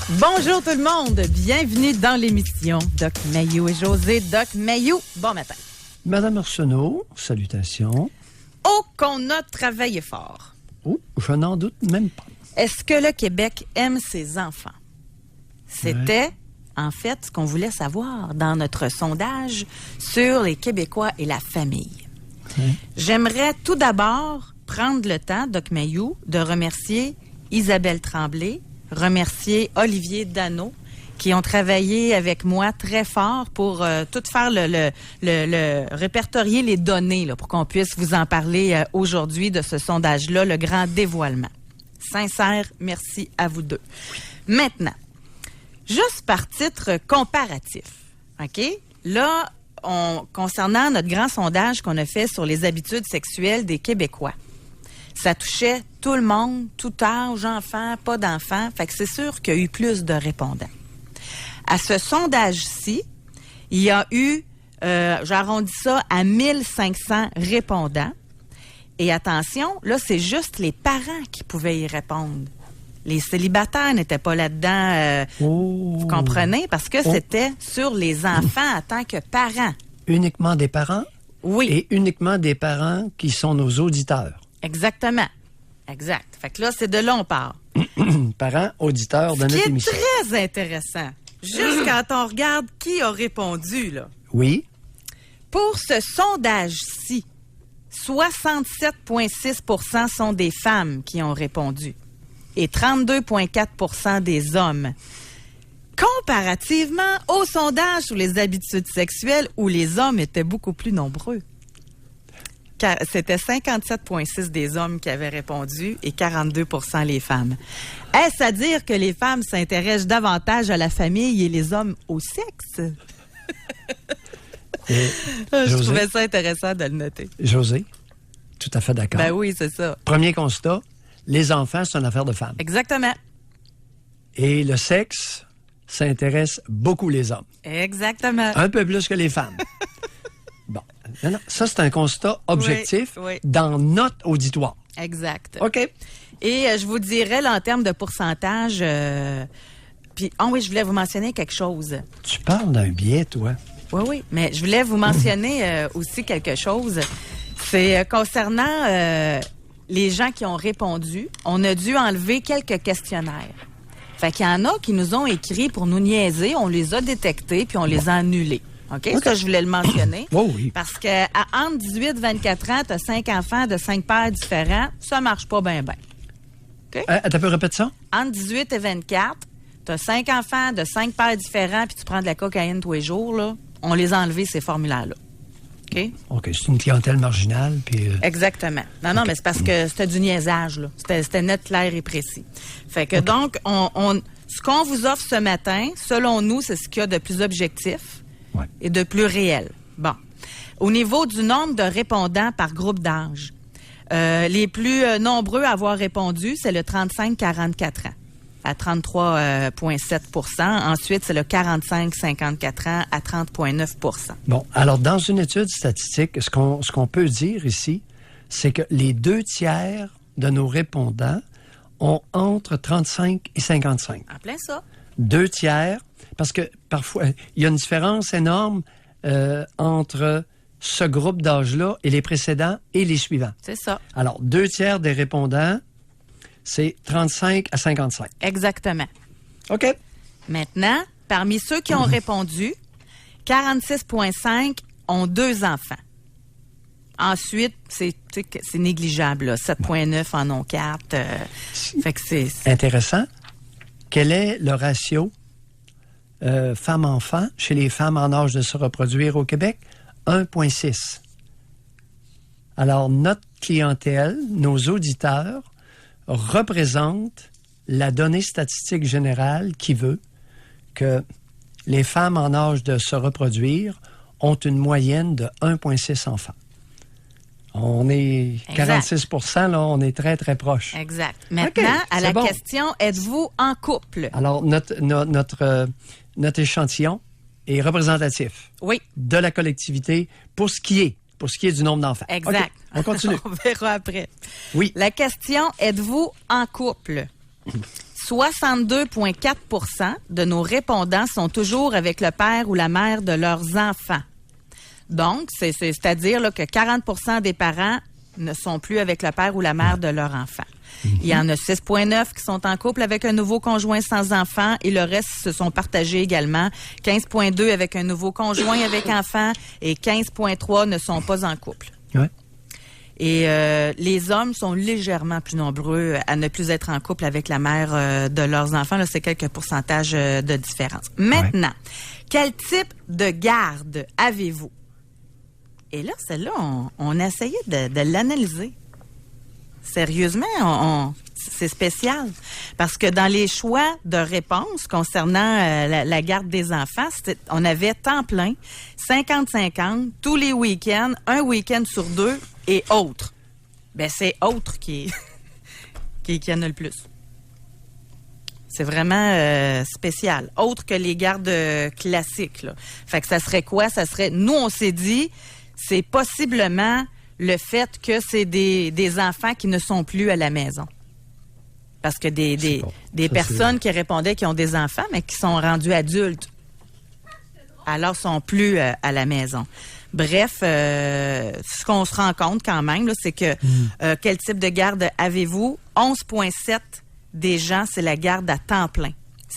Bonjour tout le monde, bienvenue dans l'émission Doc Mayou et José. Doc Mayou, bon matin. Madame Arsenault, salutations. Oh, qu'on a travaillé fort. Oh, je n'en doute même pas. Est-ce que le Québec aime ses enfants? C'était, en fait, ce qu'on voulait savoir dans notre sondage sur les Québécois et la famille. J'aimerais tout d'abord prendre le temps, Doc Mayou, de remercier Isabelle Tremblay, remercier Olivier Dano, qui ont travaillé avec moi très fort pour tout faire le répertorier les données là, pour qu'on puisse vous en parler aujourd'hui de ce sondage-là, le grand dévoilement. Sincère, merci à vous deux. Maintenant, juste par titre comparatif, OK? Là, concernant notre grand sondage qu'on a fait sur les habitudes sexuelles des Québécois, ça touchait tout le monde, tout âge, enfants, pas d'enfants. Fait que c'est sûr qu'il y a eu plus de répondants. À ce sondage-ci, il y a eu, j'arrondis ça à 1500 répondants. Et attention, là, c'est juste les parents qui pouvaient y répondre. Les célibataires n'étaient pas là-dedans, vous comprenez? Parce que c'était sur les enfants en tant que parents. Uniquement des parents? Oui. Et uniquement des parents qui sont nos auditeurs. Exactement. Exact. Fait que là, c'est de là on parle. Parents, auditeurs de notre émission. C'est très intéressant. Juste quand on regarde qui a répondu, là. Oui. Pour ce sondage-ci, 67,6 sont des femmes qui ont répondu et 32,4 des hommes. Comparativement au sondage sur les habitudes sexuelles où les hommes étaient beaucoup plus nombreux. Car c'était 57,6 des hommes qui avaient répondu et 42 les femmes. Est-ce à dire que les femmes s'intéressent davantage à la famille et les hommes au sexe? Je trouvais ça intéressant de le noter. José, tout à fait d'accord. Ben oui, c'est ça. Premier constat, les enfants, c'est une affaire de femmes. Exactement. Et le sexe, ça intéresse beaucoup les hommes. Exactement. Un peu plus que les femmes. Bon, non, ça, c'est un constat objectif dans notre auditoire. Exact. OK. Et je vous dirais, là, en termes de pourcentage, puis, oui, je voulais vous mentionner quelque chose. Tu parles d'un biais, toi. Oui, mais je voulais vous mentionner aussi quelque chose. C'est concernant les gens qui ont répondu, on a dû enlever quelques questionnaires. Fait qu'il y en a qui nous ont écrit pour nous niaiser, on les a détectés, puis on les a annulés. OK? Ça, je voulais le mentionner. Oh oui. Parce que entre 18 et 24 ans, tu as 5 enfants de 5 pères différents, ça marche pas bien. OK? Tu peux répéter ça? Entre 18 et 24, tu as 5 enfants de 5 pères différents, puis tu prends de la cocaïne tous les jours, là. On les a enlevés, ces formulaires-là. OK? OK, c'est une clientèle marginale, puis... Exactement. Non, mais c'est parce que c'était du niaisage, là. C'était net, clair et précis. Fait que donc, ce qu'on vous offre ce matin, selon nous, c'est ce qu'il y a de plus objectif et de plus réel. Bon. Au niveau du nombre de répondants par groupe d'âge, les plus nombreux à avoir répondu, c'est le 35-44 ans, à 33,7 Ensuite, c'est le 45-54 ans, à 30,9 Bon, alors, dans une étude statistique, ce qu'on peut dire ici, c'est que les 2/3 de nos répondants ont entre 35 et 55. En plein ça. 2/3, parce que parfois, il y a une différence énorme entre ce groupe d'âge-là et les précédents et les suivants. C'est ça. Alors, 2/3 des répondants, c'est 35 à 55. Exactement. OK. Maintenant, parmi ceux qui ont répondu, 46,5 ont 2 enfants. Ensuite, c'est négligeable, là. 7,9 en ont 4. Fait que c'est... Intéressant. Quel est le ratio femmes-enfants chez les femmes en âge de se reproduire au Québec? 1,6. Alors, notre clientèle, nos auditeurs, représentent la donnée statistique générale qui veut que les femmes en âge de se reproduire ont une moyenne de 1,6 enfants. On est 46 %, là, on est très, très proche. Exact. Maintenant, à la question, êtes-vous en couple? Alors, notre échantillon est représentatif de la collectivité pour ce qui est du nombre d'enfants. Exact. Okay, on continue. On verra après. Oui. La question, êtes-vous en couple? 62,4% de nos répondants sont toujours avec le père ou la mère de leurs enfants. Donc, c'est-à-dire là, que 40% des parents ne sont plus avec le père ou la mère de leur enfant. Il y en a 6,9 qui sont en couple avec un nouveau conjoint sans enfant et le reste se sont partagés également. 15,2 avec un nouveau conjoint avec enfant et 15,3 ne sont pas en couple. Ouais. Et les hommes sont légèrement plus nombreux à ne plus être en couple avec la mère de leurs enfants. Là, c'est quelques pourcentages de différence. Maintenant, quel type de garde avez-vous? Et là, celle-là, on a essayé de l'analyser. Sérieusement, c'est spécial. Parce que dans les choix de réponse concernant la garde des enfants, on avait temps plein, 50-50, tous les week-ends, un week-end sur 2 et autres. Ben c'est autres qui en a le plus. C'est vraiment spécial. Autre que les gardes classiques, là. Fait que ça serait quoi? Ça serait, nous, on s'est dit, c'est possiblement le fait que c'est des enfants qui ne sont plus à la maison. Parce que des personnes qui répondaient qui ont des enfants, mais qui sont rendus adultes, alors sont plus à la maison. Bref, ce qu'on se rend compte quand même, là, c'est que quel type de garde avez-vous? 11,7 des gens, c'est la garde à temps plein.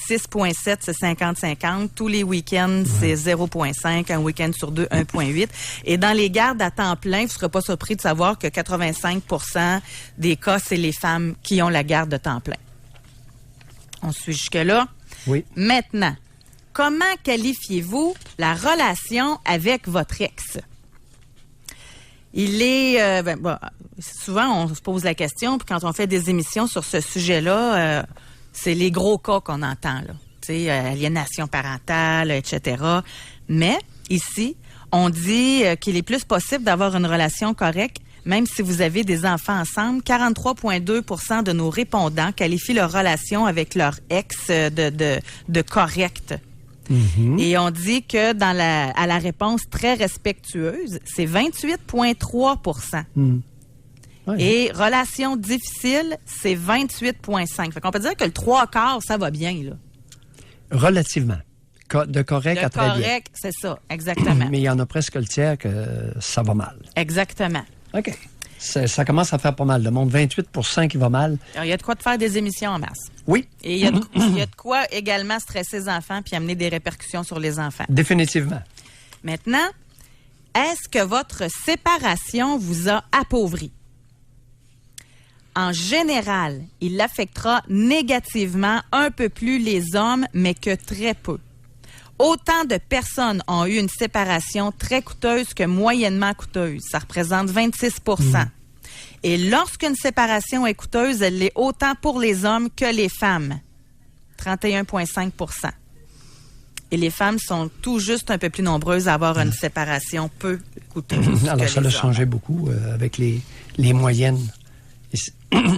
6,7, c'est 50-50. Tous les week-ends, c'est 0,5. Un week-end sur 2, 1,8. Et dans les gardes à temps plein, vous ne serez pas surpris de savoir que 85% des cas, c'est les femmes qui ont la garde de temps plein. On suit jusque-là? Oui. Maintenant, comment qualifiez-vous la relation avec votre ex? Il est... souvent, on se pose la question, puis quand on fait des émissions sur ce sujet-là... c'est les gros cas qu'on entend, là. Tu sais, aliénation parentale, etc. Mais, ici, on dit qu'il est plus possible d'avoir une relation correcte, même si vous avez des enfants ensemble. 43,2% de nos répondants qualifient leur relation avec leur ex de correcte. Mm-hmm. Et on dit que à la réponse très respectueuse, c'est 28,3%. Mm. Ouais. Et relation difficile, c'est 28,5. Fait qu'on peut dire que le 3/4, ça va bien, là. Relativement. De correct à très bien. De correct, c'est ça, exactement. Mais il y en a presque le tiers que ça va mal. Exactement. OK. Ça commence à faire pas mal de monde. 28% qui va mal. Alors, il y a de quoi de faire des émissions en masse. Oui. Et il y a de quoi également stresser les enfants puis amener des répercussions sur les enfants. Définitivement. Maintenant, est-ce que votre séparation vous a appauvri? En général, il affectera négativement un peu plus les hommes, mais que très peu. Autant de personnes ont eu une séparation très coûteuse que moyennement coûteuse. Ça représente 26%. Et lorsqu'une séparation est coûteuse, elle l'est autant pour les hommes que les femmes. 31,5%. Et les femmes sont tout juste un peu plus nombreuses à avoir une séparation peu coûteuse. Alors, ça a changé beaucoup avec les moyennes.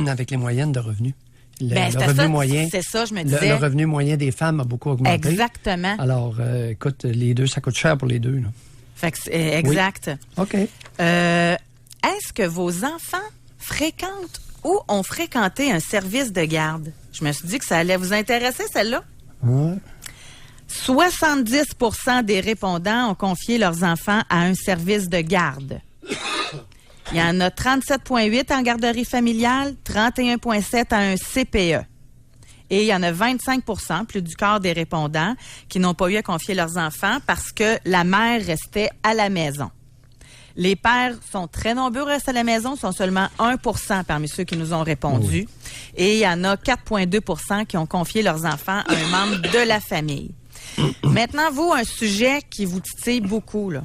Avec les moyennes de revenus. Le revenu moyen. C'est ça, je me disais. Le revenu moyen des femmes a beaucoup augmenté. Exactement. Alors, écoute, les deux, ça coûte cher pour les deux. Là. Fait que c'est exact. Oui. OK. Est-ce que vos enfants fréquentent ou ont fréquenté un service de garde? Je me suis dit que ça allait vous intéresser, celle-là. Ouais. 70% des répondants ont confié leurs enfants à un service de garde. Il y en a 37,8 en garderie familiale, 31,7 à un CPE. Et il y en a 25%, plus du quart des répondants, qui n'ont pas eu à confier leurs enfants parce que la mère restait à la maison. Les pères sont très nombreux, restent à la maison, sont seulement 1% parmi ceux qui nous ont répondu. Oui. Et il y en a 4,2% qui ont confié leurs enfants à un membre de la famille. Maintenant, vous, un sujet qui vous titille beaucoup, là.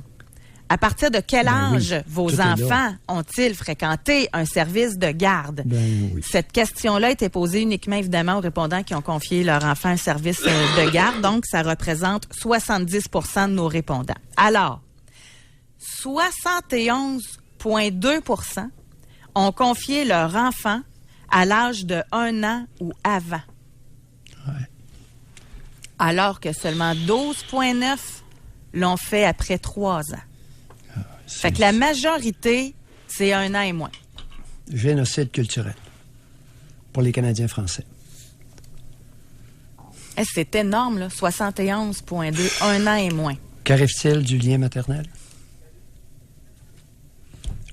À partir de quel âge vos enfants ont-ils fréquenté un service de garde? Oui. Cette question-là a été posée uniquement, évidemment, aux répondants qui ont confié leur enfant à un service de garde. Donc, ça représente 70% de nos répondants. Alors, 71,2% ont confié leur enfant à l'âge de 1 an ou avant. Ouais. Alors que seulement 12,9% l'ont fait après 3 ans. Fait que la majorité, c'est 1 an et moins. Génocide culturel pour les Canadiens français. C'est énorme, là. 71,2, 1 an et moins. Qu'arrive-t-il du lien maternel?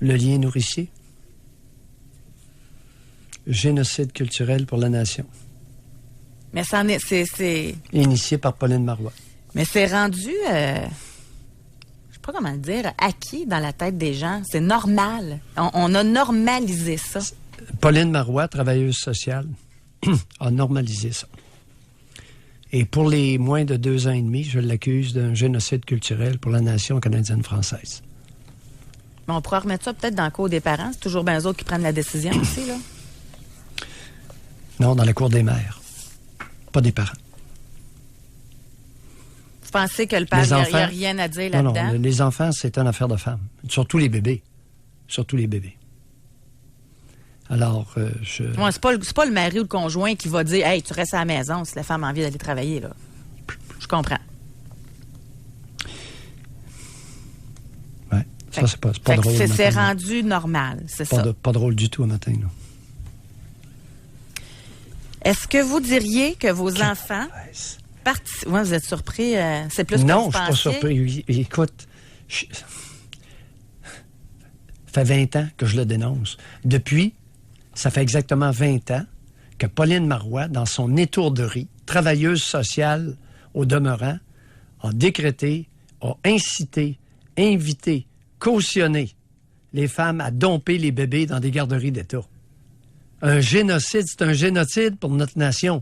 Le lien nourricier? Génocide culturel pour la nation. Mais ça en est, c'est... Initié par Pauline Marois. Mais c'est rendu, je sais pas comment le dire, acquis dans la tête des gens. C'est normal. On a normalisé ça. Pauline Marois, travailleuse sociale, a normalisé ça. Et pour les moins de 2 ans et demi, je l'accuse d'un génocide culturel pour la nation canadienne-française. Mais on pourra remettre ça peut-être dans le cours des parents. C'est toujours bien eux autres qui prennent la décision aussi, là. Non, dans la cour des mères. Pas des parents. Vous pensez que le père, il n'y a rien à dire là-dedans? Non, les enfants, c'est une affaire de femmes. Surtout les bébés. Surtout les bébés. Alors, Ouais, c'est pas le mari ou le conjoint qui va dire « Hey, tu restes à la maison si la femme a envie d'aller travailler, là. » Je comprends. Oui, ça, c'est pas drôle. C'est rendu normal, c'est ça. Pas drôle du tout un matin, là. Est-ce que vous diriez que vos enfants participent... Ouais, vous êtes surpris, c'est plus que non, vous pensiez? Non, je suis pas surpris. Écoute, ça fait 20 ans que je le dénonce. Depuis, ça fait exactement 20 ans que Pauline Marois, dans son étourderie, travailleuse sociale au demeurant, a décrété, a incité, invité, cautionné les femmes à domper les bébés dans des garderies d'État. Un génocide, c'est un génocide pour notre nation.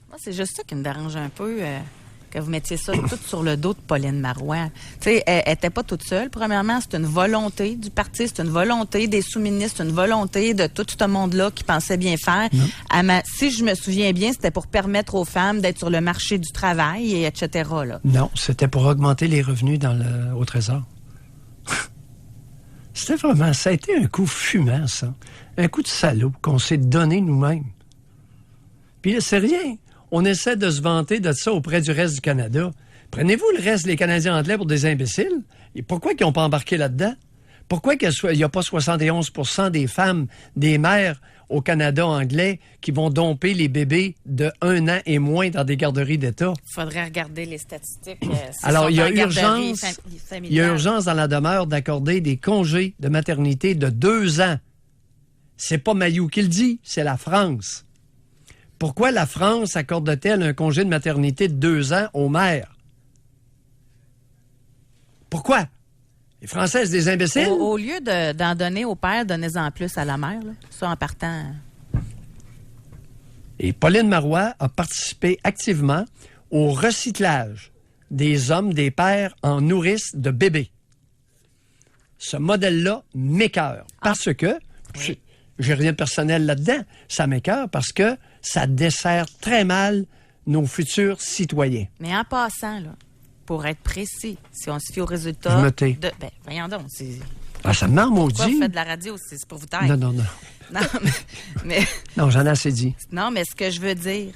Moi, c'est juste ça qui me dérange un peu, que vous mettiez ça tout sur le dos de Pauline Marois. Tu sais, elle n'était pas toute seule. Premièrement, c'est une volonté du parti, c'est une volonté des sous-ministres, c'est une volonté de tout ce monde-là qui pensait bien faire. Si je me souviens bien, c'était pour permettre aux femmes d'être sur le marché du travail, et etc. Là. Non, c'était pour augmenter les revenus au Trésor. C'était vraiment... Ça a été un coup fumant, ça. Un coup de salaud qu'on s'est donné nous-mêmes. Puis là, c'est rien. On essaie de se vanter de ça auprès du reste du Canada. Prenez-vous le reste des Canadiens anglais pour des imbéciles? Et pourquoi ils n'ont pas embarqué là-dedans? Pourquoi il n'y a pas 71% des femmes, des mères au Canada anglais qui vont domper les bébés de 1 an et moins dans des garderies d'État? Il faudrait regarder les statistiques. Alors, il y a urgence dans la demeure d'accorder des congés de maternité de 2 ans. C'est pas Mayou qui le dit, c'est la France. Pourquoi la France accorde-t-elle un congé de maternité de 2 ans aux mères? Pourquoi? Les Françaises, des imbéciles? Au lieu d'en donner au père, donnez-en plus à la mère. Là. Ça, en partant... Et Pauline Marois a participé activement au recyclage des hommes, des pères en nourrice de bébés. Ce modèle-là m'écoeure. Parce que... Oui. J'ai rien de personnel là-dedans. Ça m'écoeure parce que ça dessert très mal nos futurs citoyens. Mais en passant, là, pour être précis, si on se fie aux résultats... Je me tais. Voyons donc, ça me rend maudit. Pourquoi vous faites de la radio? C'est pour vous taire. Non. Non, mais... Non, j'en ai assez dit. Non, mais ce que je veux dire,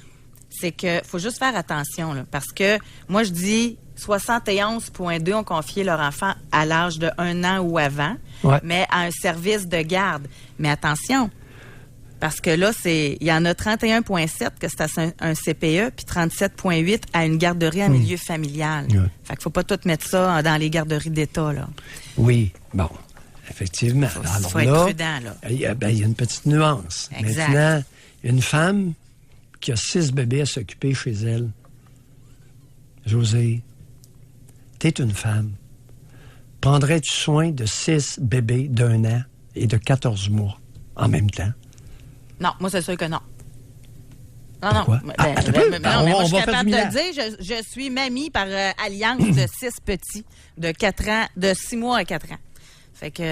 c'est que faut juste faire attention, là, parce que moi, je dis 71,2 ont confié leur enfant à l'âge de 1 an ou avant, mais à un service de garde. Mais attention, parce que là, il y en a 31,7 que c'est à un CPE, puis 37,8 à une garderie en milieu familial. Fait qu'il faut pas tout mettre ça dans les garderies d'État, là. Oui, bon, effectivement. Il faut être prudent, là. Il y a une petite nuance. Exact. Maintenant, une femme qui a 6 bébés à s'occuper chez elle, Josée, t'es une femme. Prendrais-tu soin de 6 bébés d'1 an et de 14 mois en même temps? Non, moi, c'est sûr que non. Pourquoi? Non. On moi, je suis va capable de faire le dire. Je suis mamie par alliance de 6 petits de 4 ans, de 6 mois à 4 ans. Fait que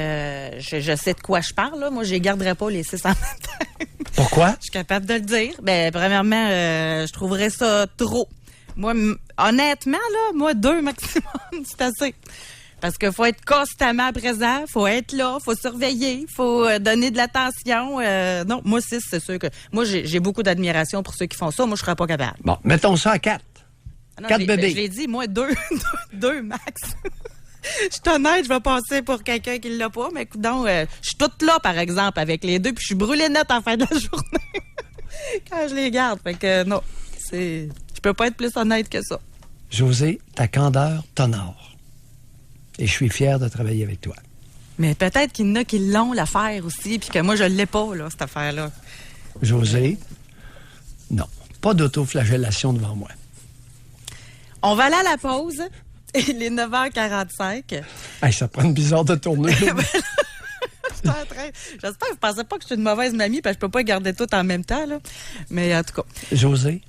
je sais de quoi je parle, là. Moi, je les garderais pas, les 6 en même temps. Pourquoi? Je suis capable de le dire. Premièrement, je trouverais ça trop. Moi, honnêtement, là, moi, 2 maximum, c'est assez. Parce qu'il faut être constamment présent, faut être là, faut surveiller, faut donner de l'attention. Non, moi, 6, c'est sûr que... Moi, j'ai beaucoup d'admiration pour ceux qui font ça. Moi, je serais pas capable. Bon, mettons ça à 4. 4 bébés. Je l'ai dit, moi, 2 max. Je suis honnête, je vais passer pour quelqu'un qui l'a pas, mais écoute donc, je suis toute là, par exemple, avec les 2, puis je suis brûlée nette en fin de la journée quand je les garde. Fait que non, je Je peux pas être plus honnête que ça. Josée, ta candeur t'honore. Et je suis fier de travailler avec toi. Mais peut-être qu'il y en a qui l'ont, l'affaire aussi, puis que moi, je l'ai pas, là, cette affaire-là. Josée, non. Pas d'autoflagellation devant moi. On va aller à la pause. Il est 9h45. Hey, ça prend une bizarre de tournure. J'espère que vous ne pensez pas que je suis une mauvaise mamie parce que je peux pas garder tout en même temps. Là. Mais en tout cas. Josée,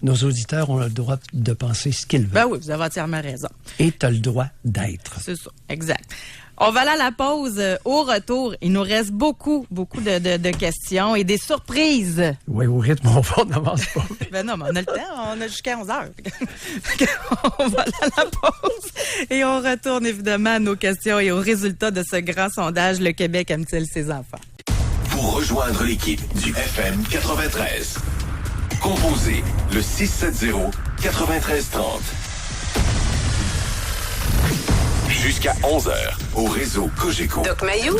nos auditeurs ont le droit de penser ce qu'ils veulent. Ben oui, vous avez entièrement raison. Et tu as le droit d'être. C'est ça, exact. On va aller à la pause. Au retour, il nous reste beaucoup de questions et des surprises. Oui, au rythme, on n'avance pas. Ben non, mais on a le temps. On a jusqu'à 11h. On va aller à la pause et on retourne évidemment à nos questions et aux résultats de ce grand sondage. Le Québec aime-t-il ses enfants? Pour rejoindre l'équipe du FM 93, composez le 670-9330. Jusqu'à 11h, au réseau Cogeco. Doc Mayou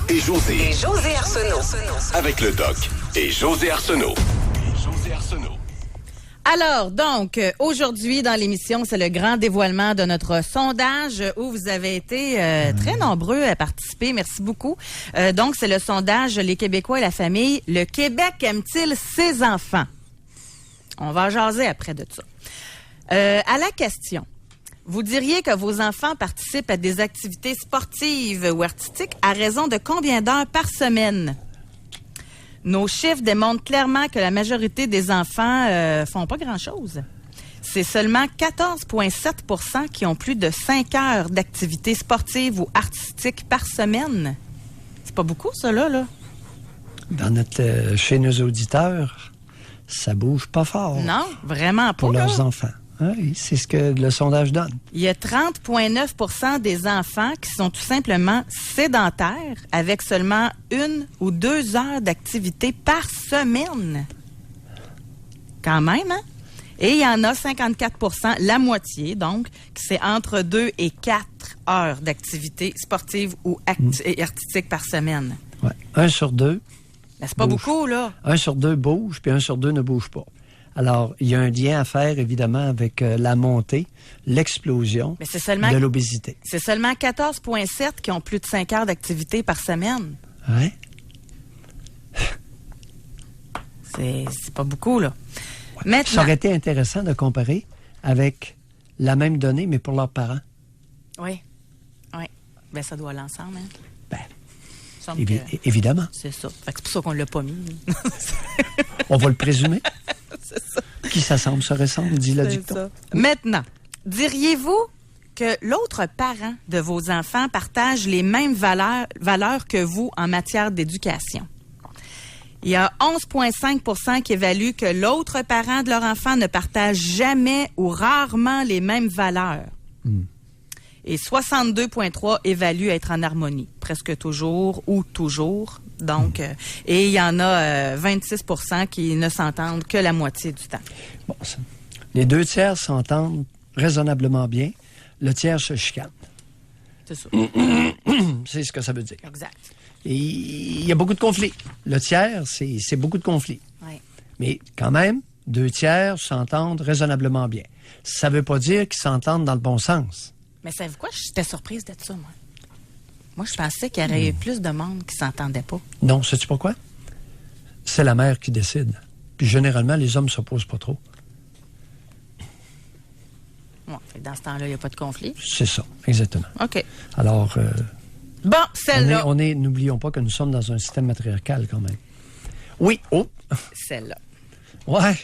et José. Et José Arsenault. Avec le Doc et José Arsenault. Alors, donc, aujourd'hui, dans l'émission, c'est le grand dévoilement de notre sondage où vous avez été très nombreux à participer. Merci beaucoup. Donc, c'est le sondage Les Québécois et la famille. Le Québec aime-t-il ses enfants? On va jaser après de ça. À la question, vous diriez que vos enfants participent à des activités sportives ou artistiques à raison de combien d'heures par semaine? Nos chiffres démontrent clairement que la majorité des enfants font pas grand-chose. C'est seulement 14,7 % qui ont plus de 5 heures d'activités sportives ou artistiques par semaine. C'est pas beaucoup, ça, là. Chez nos auditeurs, ça bouge pas fort. Non, vraiment pas. Pour leurs là. enfants. Oui, c'est ce que le sondage donne. Il y a 30,9 % des enfants qui sont tout simplement sédentaires avec seulement 1 ou 2 heures d'activité par semaine. Quand même, hein? Et il y en a 54 % la moitié, donc, qui c'est entre 2 et 4 heures d'activité sportive ou artistique par semaine. Ouais. 1 sur 2. Ben, c'est pas bouge. beaucoup, là. 1 sur 2 bouge, puis 1 sur 2 ne bouge pas. Alors, il y a un lien à faire, évidemment, avec la montée, l'explosion Mais c'est seulement, de l'obésité. c'est seulement 14,7 qui ont plus de 5 heures d'activité par semaine. Oui. C'est pas beaucoup, là. Ouais. Maintenant, Ça aurait été intéressant de comparer avec la même donnée, mais pour leurs parents. Oui. Ben, ça doit aller ensemble, hein? Ben, Semble que évidemment. c'est ça. Fait que c'est pour ça qu'on l'a pas mis. On va le présumer. C'est ça. Qui s'assemble se ressemble, dit le C'est dicton. ça. Maintenant, diriez-vous que l'autre parent de vos enfants partage les mêmes valeurs que vous en matière d'éducation? Il y a 11,5 % qui évaluent que l'autre parent de leur enfant ne partage jamais ou rarement les mêmes valeurs. Et 62,3 évaluent être en harmonie, presque toujours ou toujours. Donc, et il y en a 26 % qui ne s'entendent que la moitié du temps. Bon, les 2 tiers s'entendent raisonnablement bien. Le tiers se chicane. C'est ça. C'est ce que ça veut dire. Exact. Et il y a beaucoup de conflits. Le tiers, c'est beaucoup de conflits. Oui. Mais quand même, 2 tiers s'entendent raisonnablement bien. Ça ne veut pas dire qu'ils s'entendent dans le bon sens. Mais savez-vous quoi? J'étais surprise de ça, moi. Moi, je pensais qu'il y aurait eu plus de monde qui s'entendait pas. Non, sais-tu pourquoi? C'est la mère qui décide. Puis généralement, les hommes ne s'opposent pas trop. Ouais, fait que dans ce temps-là, il n'y a pas de conflit. C'est ça, exactement. OK. Alors, Bon, celle-là. n'oublions pas que nous sommes dans un système matriarcal quand même. Oui, Celle-là. ouais.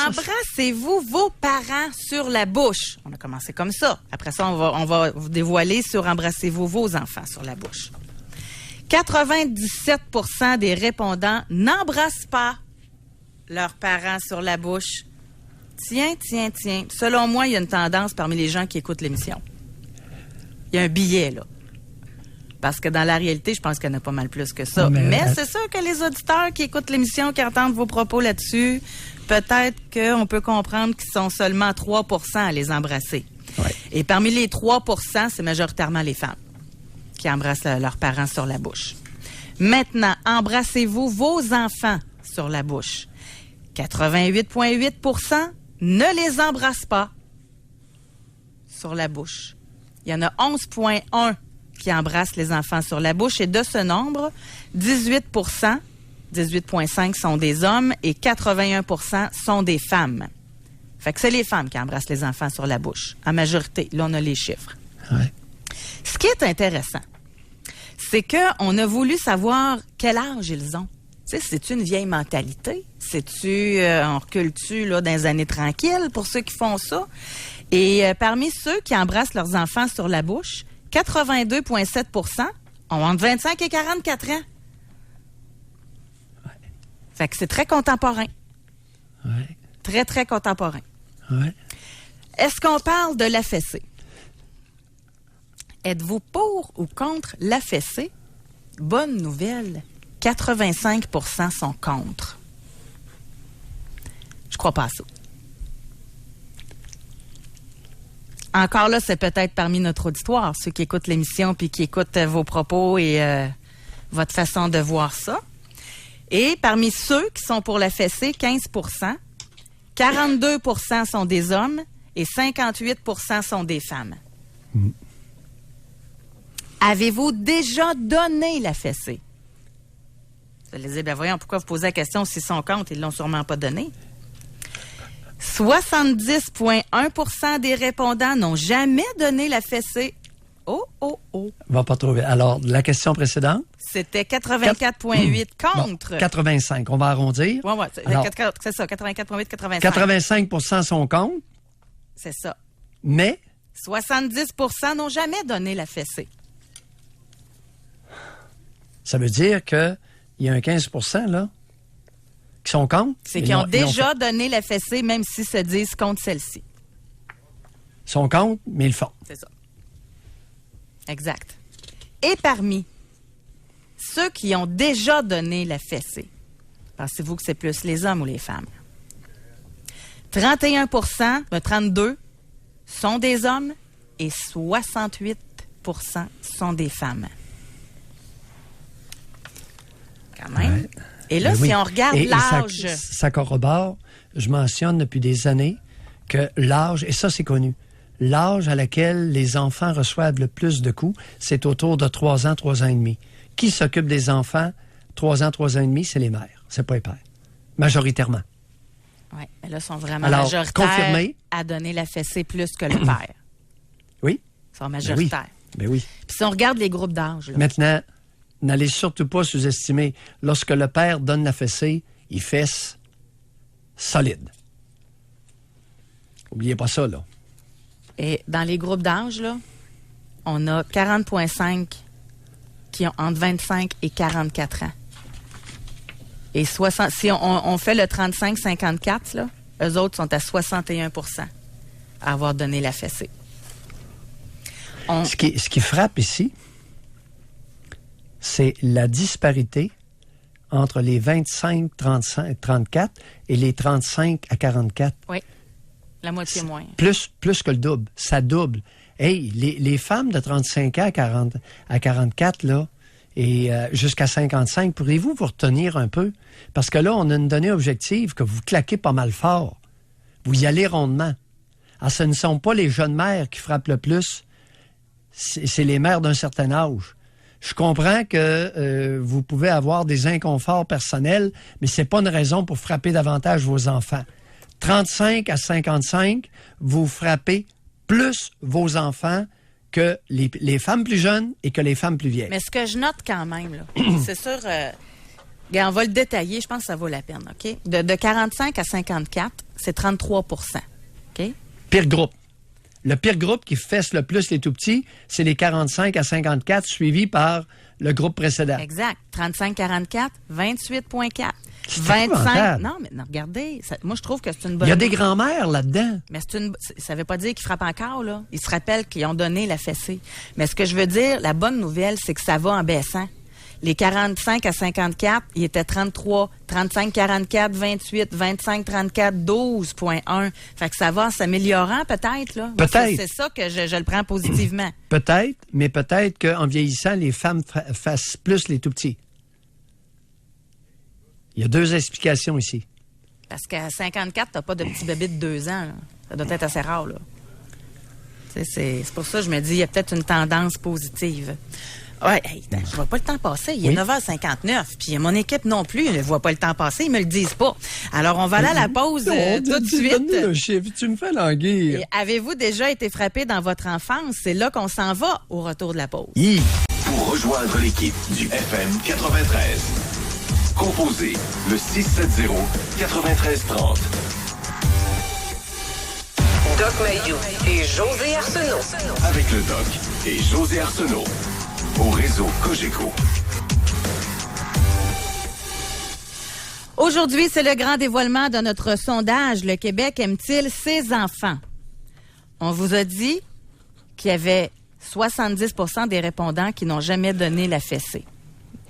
Embrassez-vous vos parents sur la bouche. On a commencé comme ça. Après ça, on va vous dévoiler sur embrassez-vous vos enfants sur la bouche. 97 % des répondants n'embrassent pas leurs parents sur la bouche. Tiens. Selon moi, il y a une tendance parmi les gens qui écoutent l'émission. Il y a un billet, là. Parce que dans la réalité, je pense qu'il y en a pas mal plus que ça. Mais c'est sûr que les auditeurs qui écoutent l'émission, qui entendent vos propos là-dessus, peut-être qu'on peut comprendre qu'ils sont seulement 3 % à les embrasser. Ouais. Et parmi les 3 %, c'est majoritairement les femmes qui embrassent leurs parents sur la bouche. Maintenant, embrassez-vous vos enfants sur la bouche. 88,8% ne les embrassent pas sur la bouche. Il y en a 11,1% qui embrassent les enfants sur la bouche et de ce nombre, 18%, 18,5% sont des hommes et 81% sont des femmes. Fait que c'est les femmes qui embrassent les enfants sur la bouche, en majorité. Là, on a les chiffres. Ouais. Ce qui est intéressant, c'est qu'on a voulu savoir quel âge ils ont. Tu sais, c'est-tu une vieille mentalité? C'est-tu, on recule-tu là, dans les années tranquilles pour ceux qui font ça? Et parmi ceux qui embrassent leurs enfants sur la bouche, 82,7% ont entre 25 et 44 ans. Ouais. Fait que c'est très contemporain. Ouais. Très, très contemporain. Ouais. Est-ce qu'on parle de la fessée? Êtes-vous pour ou contre la fessée? Bonne nouvelle, 85% sont contre. Je crois pas à ça. Encore là, c'est peut-être parmi notre auditoire, ceux qui écoutent l'émission puis qui écoutent vos propos et votre façon de voir ça. Et parmi ceux qui sont pour la fessée, 15%, 42% sont des hommes et 58% sont des femmes. Mm. Avez-vous déjà donné la fessée? Vous allez dire, ben voyons, pourquoi vous posez la question s'ils sont contre? Ils ne l'ont sûrement pas donné. 70,1% des répondants n'ont jamais donné la fessée. Oh. Va pas trouver. Alors, la question précédente? C'était 84,8 contre. Bon, 85, on va arrondir. Oui, Alors, c'est ça, 84,8, 85. 85% sont contre. C'est ça. Mais 70% n'ont jamais donné la fessée. Ça veut dire qu'il y a un 15% là, qui sont contre. C'est qu'ils ont déjà donné la fessée, même s'ils se disent contre celle-ci. Ils sont contre, mais ils le font. C'est ça. Exact. Et parmi ceux qui ont déjà donné la fessée, pensez-vous que c'est plus les hommes ou les femmes? 31%, 32% sont des hommes et 68% sont des femmes. Quand même. Ouais. Et là, si on regarde l'âge... Ça corrobore, je mentionne depuis des années que l'âge, et ça c'est connu, l'âge à laquelle les enfants reçoivent le plus de coups, c'est autour de 3 ans, 3 ans et demi. Qui s'occupe des enfants 3 ans, 3 ans et demi? C'est les mères, c'est pas les pères. Majoritairement. Oui, mais là, ils sont vraiment majoritaires confirmé, à donner la fessée plus que le père. Oui. Ils sont majoritaires. Ben oui. Puis si on regarde les groupes d'âge... Là. Maintenant, n'allez surtout pas sous-estimer. Lorsque le père donne la fessée, il fesse solide. N'oubliez pas ça, là. Et dans les groupes d'âge, là, on a 40,5 qui ont entre 25 et 44 ans. Et 60, si on fait le 35-54, là, eux autres sont à 61% à avoir donné la fessée. Ce qui frappe ici, c'est la disparité entre les 25-34 et les 35 à 44. Oui, la moitié moins. Plus que le double, ça double. Hey, les femmes de 35 ans à 44, là, et jusqu'à 55, pourriez-vous vous retenir un peu? Parce que là, on a une donnée objective que vous claquez pas mal fort. Vous y allez rondement. Alors, ce ne sont pas les jeunes mères qui frappent le plus, c'est les mères d'un certain âge. Je comprends que vous pouvez avoir des inconforts personnels, mais c'est pas une raison pour frapper davantage vos enfants. 35 à 55, vous frappez plus vos enfants que les femmes plus jeunes et que les femmes plus vieilles. Mais ce que je note quand même, là, c'est sûr, on va le détailler, je pense que ça vaut la peine, OK? De 45 à 54, c'est 33%, OK? Pire groupe. Le pire groupe qui fesse le plus les tout-petits, c'est les 45 à 54, suivi par le groupe précédent. Exact. 35-44, 28,4. C'est 25. Non, mais non, regardez. Moi, je trouve que c'est une bonne. Il y a des grands-mères là-dedans. Mais ça ne veut pas dire qu'ils frappent encore, là. Ils se rappellent qu'ils ont donné la fessée. Mais ce que je veux dire, la bonne nouvelle, c'est que ça va en baissant. Les 45 à 54, ils étaient 33, 35-44, 28, 25-34, 12,1. Fait que ça va en s'améliorant peut-être, là. Peut-être. C'est ça que je le prends positivement. Peut-être, mais peut-être qu'en vieillissant, les femmes fassent plus les tout-petits. Il y a 2 explications ici. Parce qu'à 54, t'as pas de petit bébé de 2 ans. Là. Ça doit être assez rare, là. C'est pour ça que je me dis, il y a peut-être une tendance positive. Ouais, je vois pas le temps passer. Il est 9h59. Puis mon équipe non plus ne voit pas le temps passer. Ils me le disent pas. Alors, on va aller à la pause tout de suite. Donne-nous le chiffre. Tu me fais languir. Et avez-vous déjà été frappé dans votre enfance? C'est là qu'on s'en va au retour de la pause. Pour rejoindre l'équipe du FM 93, composez le 670-9330. Doc Mayou et José Arsenault. Avec le Doc et José Arsenault. Au réseau Cogeco. Aujourd'hui, c'est le grand dévoilement de notre sondage. Le Québec aime-t-il ses enfants? On vous a dit qu'il y avait 70% des répondants qui n'ont jamais donné la fessée.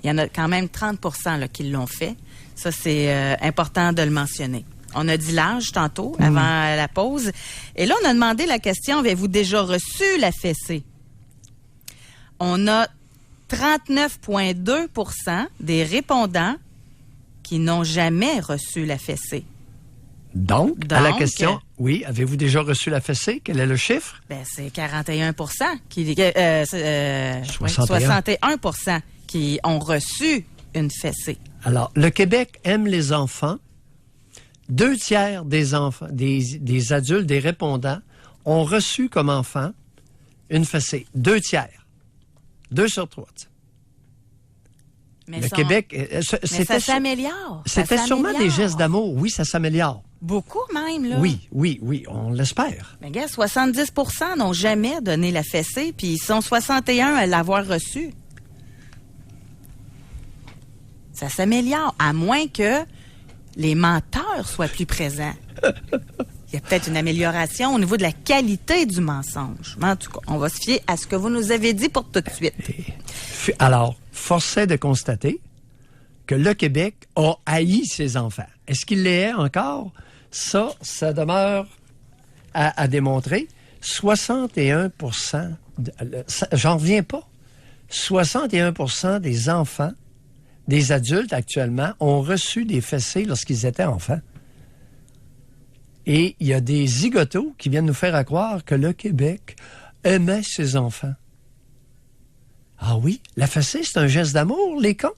Il y en a quand même 30% là, qui l'ont fait. Ça, c'est important de le mentionner. On a dit l'âge tantôt, avant la pause. Et là, on a demandé la question, avez-vous déjà reçu la fessée? On a 39,2% des répondants qui n'ont jamais reçu la fessée. Donc, à la question, oui, avez-vous déjà reçu la fessée? Quel est le chiffre? Ben, c'est 41% 61% qui ont reçu une fessée. Alors, le Québec aime les enfants. 2/3 des enfants, des adultes, des répondants ont reçu comme enfant une fessée. 2/3. 2 sur 3. Mais le Québec, ça s'améliore. C'était sûrement des gestes d'amour. Oui, ça s'améliore. Beaucoup même, là. Oui, on l'espère. Mais gars, 70% n'ont jamais donné la fessée, puis ils sont 61 à l'avoir reçue. Ça s'améliore, à moins que les menteurs soient plus présents. Il y a peut-être une amélioration au niveau de la qualité du mensonge. Mais en tout cas, on va se fier à ce que vous nous avez dit pour tout de suite. Alors, force est de constater que le Québec a haï ses enfants. Est-ce qu'il les hait encore? Ça demeure à démontrer. 61%, j'en reviens pas. 61% des enfants, des adultes actuellement, ont reçu des fessées lorsqu'ils étaient enfants. Et il y a des zigotos qui viennent nous faire croire que le Québec aimait ses enfants. Ah oui, la fessée, c'est un geste d'amour, les cons.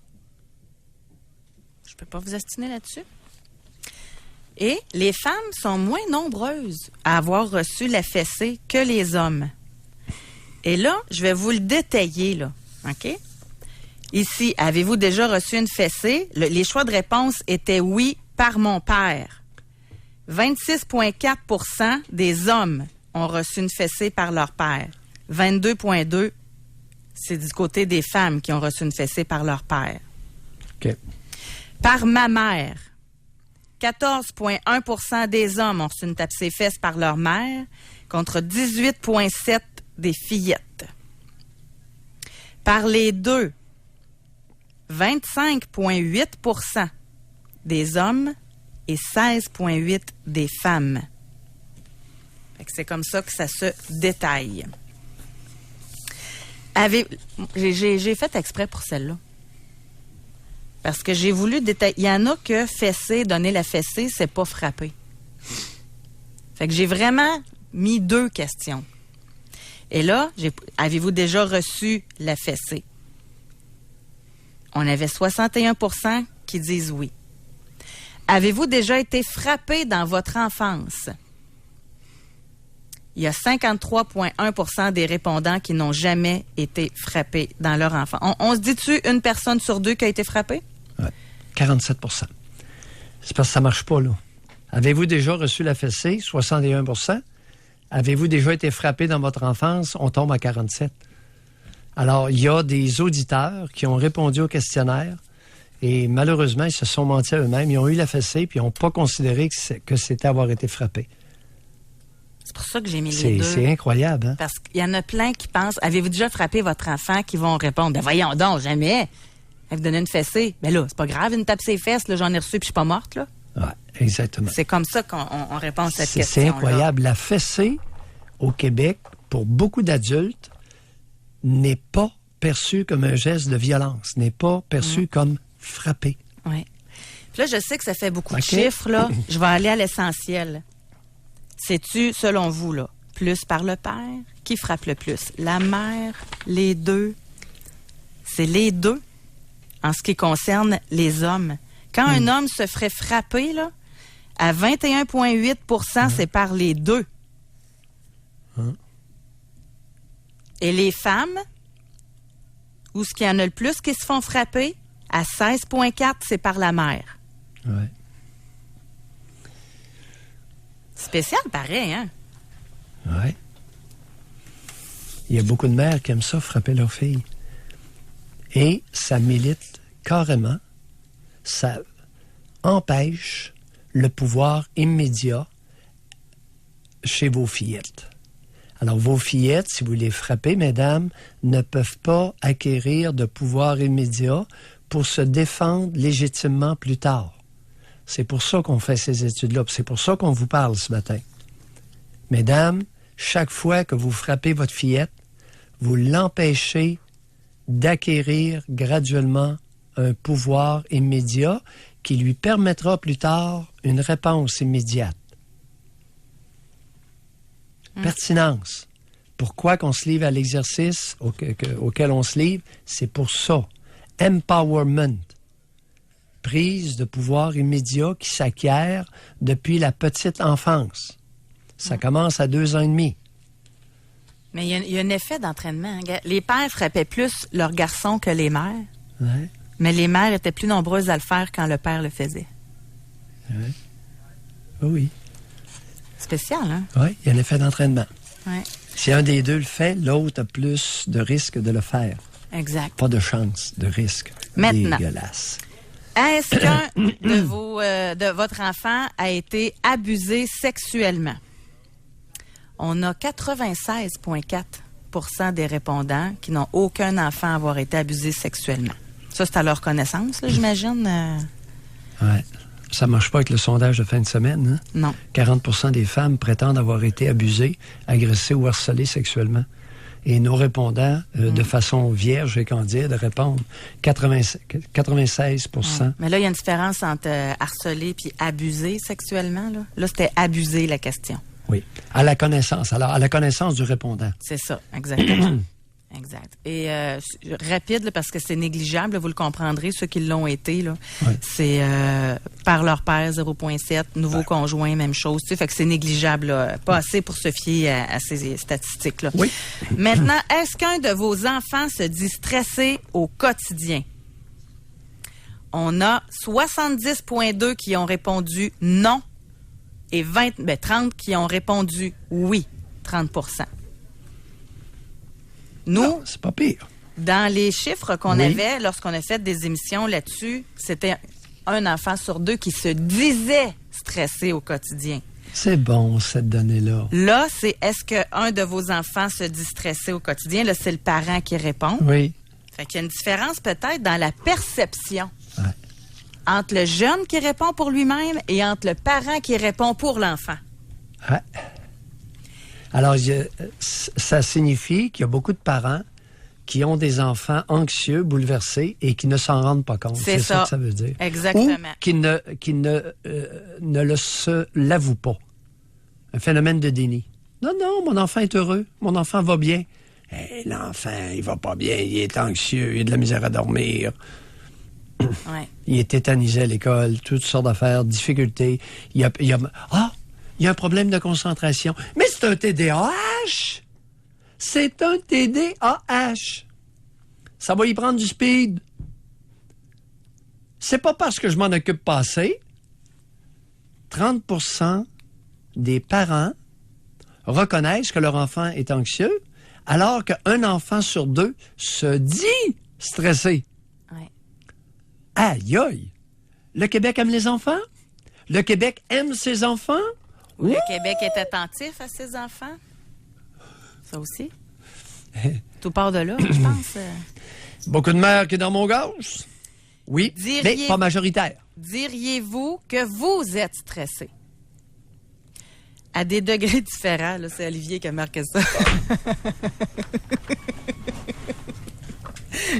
Je peux pas vous ostiner là-dessus. Et les femmes sont moins nombreuses à avoir reçu la fessée que les hommes. Et là, je vais vous le détailler, là. OK? Ici, avez-vous déjà reçu une fessée? Les choix de réponse étaient oui, par mon père. 26,4% des hommes ont reçu une fessée par leur père. 22,2%, c'est du côté des femmes qui ont reçu une fessée par leur père. OK. Par ma mère. 14,1% des hommes ont reçu une tape ses fesses par leur mère, contre 18,7% des fillettes. Par les deux, 25,8% des hommes et 16,8% des femmes. Fait que c'est comme ça que ça se détaille. J'ai fait exprès pour celle-là. Parce que j'ai voulu détailler. Il y en a que fesser, donner la fessée, c'est pas frapper. Fait que j'ai vraiment mis 2 questions. Et là, avez-vous déjà reçu la fessée? On avait 61% qui disent oui. Avez-vous déjà été frappé dans votre enfance? Il y a 53,1% des répondants qui n'ont jamais été frappés dans leur enfance. On se dit-tu une personne sur 2 qui a été frappée? Ouais, 47%. C'est parce que ça marche pas, là. Avez-vous déjà reçu la fessée? 61%. Avez-vous déjà été frappé dans votre enfance? On tombe à 47%. Alors, il y a des auditeurs qui ont répondu au questionnaire et malheureusement, ils se sont mentis à eux-mêmes. Ils ont eu la fessée puis ils n'ont pas considéré que c'était avoir été frappé. C'est pour ça que j'ai mis les 2. C'est incroyable, hein? Parce qu'il y en a plein qui pensent, avez-vous déjà frappé votre enfant, qui vont répondre, ben voyons donc, jamais. Elle vous donne une fessée. Ben là, c'est pas grave, une tape ses fesses, là, j'en ai reçu puis je suis pas morte, là. Oui, exactement. C'est comme ça qu'on répond à cette question. C'est incroyable. La fessée au Québec, pour beaucoup d'adultes, n'est pas perçue comme un geste de violence, n'est pas perçue comme frapper. Oui. Là, je sais que ça fait beaucoup de OK. chiffres, là. Je vais aller à l'essentiel. C'est-tu, selon vous, là, plus par le père? Qui frappe le plus? La mère? Les deux? C'est les deux en ce qui concerne les hommes. Quand un homme se ferait frapper, là, à 21,8 %, c'est par les deux. Et les femmes, où ce qu'il y en a le plus qui se font frapper, à 16,4 %, c'est par la mère. Ouais. Spécial, pareil, hein? Ouais. Il y a beaucoup de mères qui aiment ça, frapper leurs filles. Et ça milite carrément, ça empêche le pouvoir immédiat chez vos fillettes. Alors, vos fillettes, si vous les frappez, mesdames, ne peuvent pas acquérir de pouvoir immédiat pour se défendre légitimement plus tard. C'est pour ça qu'on fait ces études-là, c'est pour ça qu'on vous parle ce matin. Mesdames, chaque fois que vous frappez votre fillette, vous l'empêchez d'acquérir graduellement un pouvoir immédiat qui lui permettra plus tard une réponse immédiate. Pertinence. Pourquoi qu'on se livre à l'exercice auquel on se livre? C'est pour ça. Empowerment. Prise de pouvoir immédiat qui s'acquiert depuis la petite enfance. Ça commence à 2 ans et demi. Mais il y a un effet d'entraînement. Hein. Les pères frappaient plus leurs garçons que les mères, Ouais. mais les mères étaient plus nombreuses à le faire quand le père le faisait. Ouais. Oui. Spécial, hein? Oui, il y a un effet d'entraînement. Oui, Si un des deux le fait, l'autre a plus de risque de le faire. exact. Pas de chance, de risque. Maintenant. Dégueulasse. Est-ce qu'un de votre enfant a été abusé sexuellement? On a 96,4 % des répondants qui n'ont aucun enfant avoir été abusé sexuellement. Ça, c'est à leur connaissance, là, j'imagine? Ouais. Ça marche pas avec le sondage de fin de semaine. Hein? Non. 40 % des femmes prétendent avoir été abusées, agressées ou harcelées sexuellement. Et nos répondants, de façon vierge et candide, répondent 96 %. Ouais. Mais là, il y a une différence entre harceler puis abuser sexuellement. Là, c'était abuser la question. Oui. À la connaissance. Alors, à la connaissance du répondant. C'est ça, exactement. Exact. Et rapide, là, parce que c'est négligeable, là, vous le comprendrez, ceux qui l'ont été, là, Ouais. c'est par leur père, 0,7, nouveau conjoint, même chose. Tu sais, fait que c'est négligeable, là, pas assez pour se fier à ces statistiques-là. Oui. Maintenant, est-ce qu'un de vos enfants se dit stressé au quotidien? On a 70,2 qui ont répondu non et 30 qui ont répondu oui, 30 %. Nous, Non, c'est pas pire. dans les chiffres qu'on Oui. avait lorsqu'on a fait des émissions là-dessus, c'était un enfant sur 2 qui se disait stressé au quotidien. C'est bon, cette donnée-là. Là, c'est est-ce qu'un de vos enfants se dit stressé au quotidien? Là, c'est le parent qui répond. Oui. Fait qu'il y a une différence peut-être dans la perception Ouais. entre le jeune qui répond pour lui-même et entre le parent qui répond pour l'enfant. Ouais. Alors, ça signifie qu'il y a beaucoup de parents qui ont des enfants anxieux, bouleversés et qui ne s'en rendent pas compte. C'est ça ça. que ça veut dire. Exactement. Ou qui ne se l'avouent pas. Un phénomène de déni. Non, non, mon enfant est heureux. Mon enfant va bien. Hey, l'enfant, il va pas bien. Il est anxieux. Il a de la misère à dormir. Ouais. Il est tétanisé à l'école. Toutes sortes d'affaires, difficultés. Il y a un problème de concentration. Mais c'est un TDAH! C'est un TDAH! Ça va y prendre du speed. C'est pas parce que je m'en occupe pas assez. 30 % des parents reconnaissent que leur enfant est anxieux, alors qu'un enfant sur 2 se dit stressé. Ouais. Aïe, aïe! Le Québec aime les enfants? Le Québec aime ses enfants? Le Québec est attentif à ses enfants. Ça aussi. Tout part de là, je pense. Beaucoup de mères qui dorment au gaz? Oui, mais pas majoritaire. Diriez-vous que vous êtes stressé? À des degrés différents, là, c'est Olivier qui a marqué ça.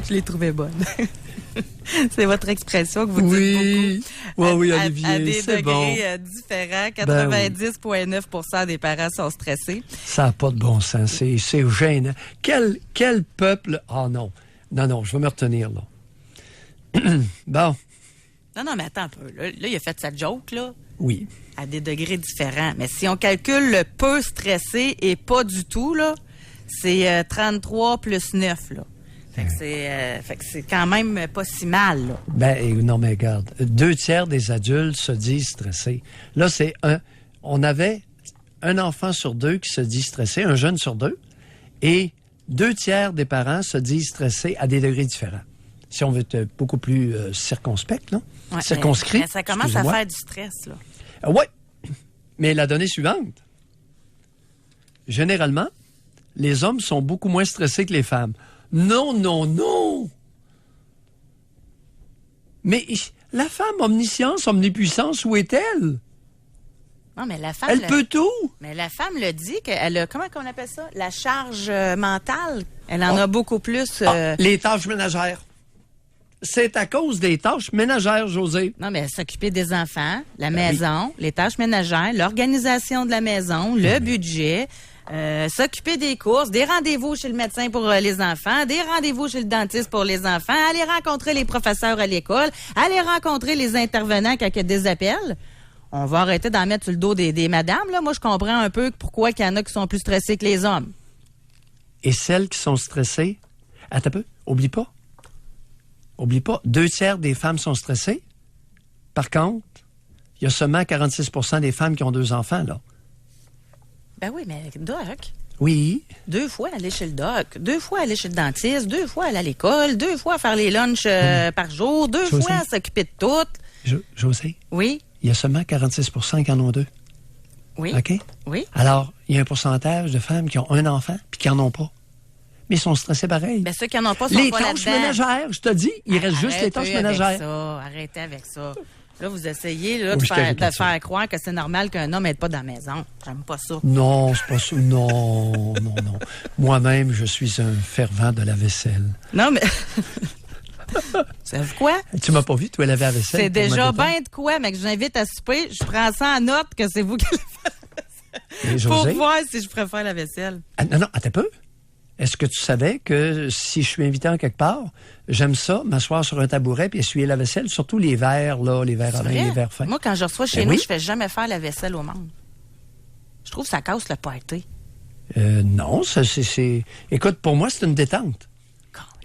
Je l'ai trouvée bonne. C'est votre expression que vous dites beaucoup. Oui, Olivier, à des c'est degrés différents. 90,9% des parents sont stressés. Ça n'a pas de bon sens. C'est gênant. Quel peuple... Ah non. Non, je vais me retenir, là. Bon. Non, mais attends un peu. Là, il a fait sa joke, là. Oui. À des degrés différents. Mais si on calcule le peu stressé et pas du tout, là, c'est 33 plus 9, là. Fait que c'est quand même pas si mal, là. Non, mais regarde. 2/3 des adultes se disent stressés. Là, on avait un enfant sur 2 qui se dit stressé, un jeune sur 2, et 2/3 des parents se disent stressés à des degrés différents. Si on veut être beaucoup plus circonspect, non? Ouais, circonscrit. Mais ça commence à faire du stress, là. Oui. Mais la donnée suivante. Généralement, les hommes sont beaucoup moins stressés que les femmes. Non! Mais la femme omniscience, omnipuissance, où est-elle? Non, mais la femme... Elle peut tout! Mais la femme le dit qu'elle a... Comment on appelle ça? La charge mentale. Elle en a beaucoup plus... Les tâches ménagères. C'est à cause des tâches ménagères, José. Non, mais s'occuper des enfants, la maison, les tâches ménagères, l'organisation de la maison, le budget... s'occuper des courses, des rendez-vous chez le médecin pour les enfants, des rendez-vous chez le dentiste pour les enfants, aller rencontrer les professeurs à l'école, aller rencontrer les intervenants quand il y a des appels. On va arrêter d'en mettre sur le dos des madames, là. Moi, je comprends un peu pourquoi il y en a qui sont plus stressés que les hommes. Et celles qui sont stressées, attends un peu, oublie pas, 2/3 des femmes sont stressées. Par contre, il y a seulement 46% des femmes qui ont 2 enfants, là. Ben oui, mais doc. Oui. 2 fois aller chez le doc, 2 fois aller chez le dentiste, 2 fois aller à l'école, 2 fois faire les lunchs par jour, 2 José. fois s'occuper de tout. José? Oui. Il y a seulement 46% qui en ont 2. Oui. OK? Oui. Alors, il y a un pourcentage de femmes qui ont un enfant puis qui n'en ont pas. Mais ils sont stressés pareil. Ben ceux qui n'en ont pas sont les pas tâches là-dedans. ménagères, je te dis, il reste juste les tâches ménagères. Arrêtez avec ça. Là, vous essayez là, Oui, de faire croire que c'est normal qu'un homme n'aide pas dans la maison. J'aime pas ça. Non, c'est pas ça. Non. Moi-même, je suis un fervent de la vaisselle. Non, mais... Savez-vous quoi? Tu m'as pas vu, toi, laver la vaisselle? C'est déjà bien de quoi, mais que j'invite à souper. Je prends ça en note que c'est vous qui le faites. Pour voir si je préfère la vaisselle. Ah, non, attends un peu. Est-ce que tu savais que si je suis invité en quelque part, j'aime ça, m'asseoir sur un tabouret puis essuyer la vaisselle, surtout les verres, là, les verres à vin, les verres fins. Moi, quand je reçois chez nous, je fais jamais faire la vaisselle au monde. Je trouve que ça casse le party. Non, c'est... Écoute, pour moi, c'est une détente.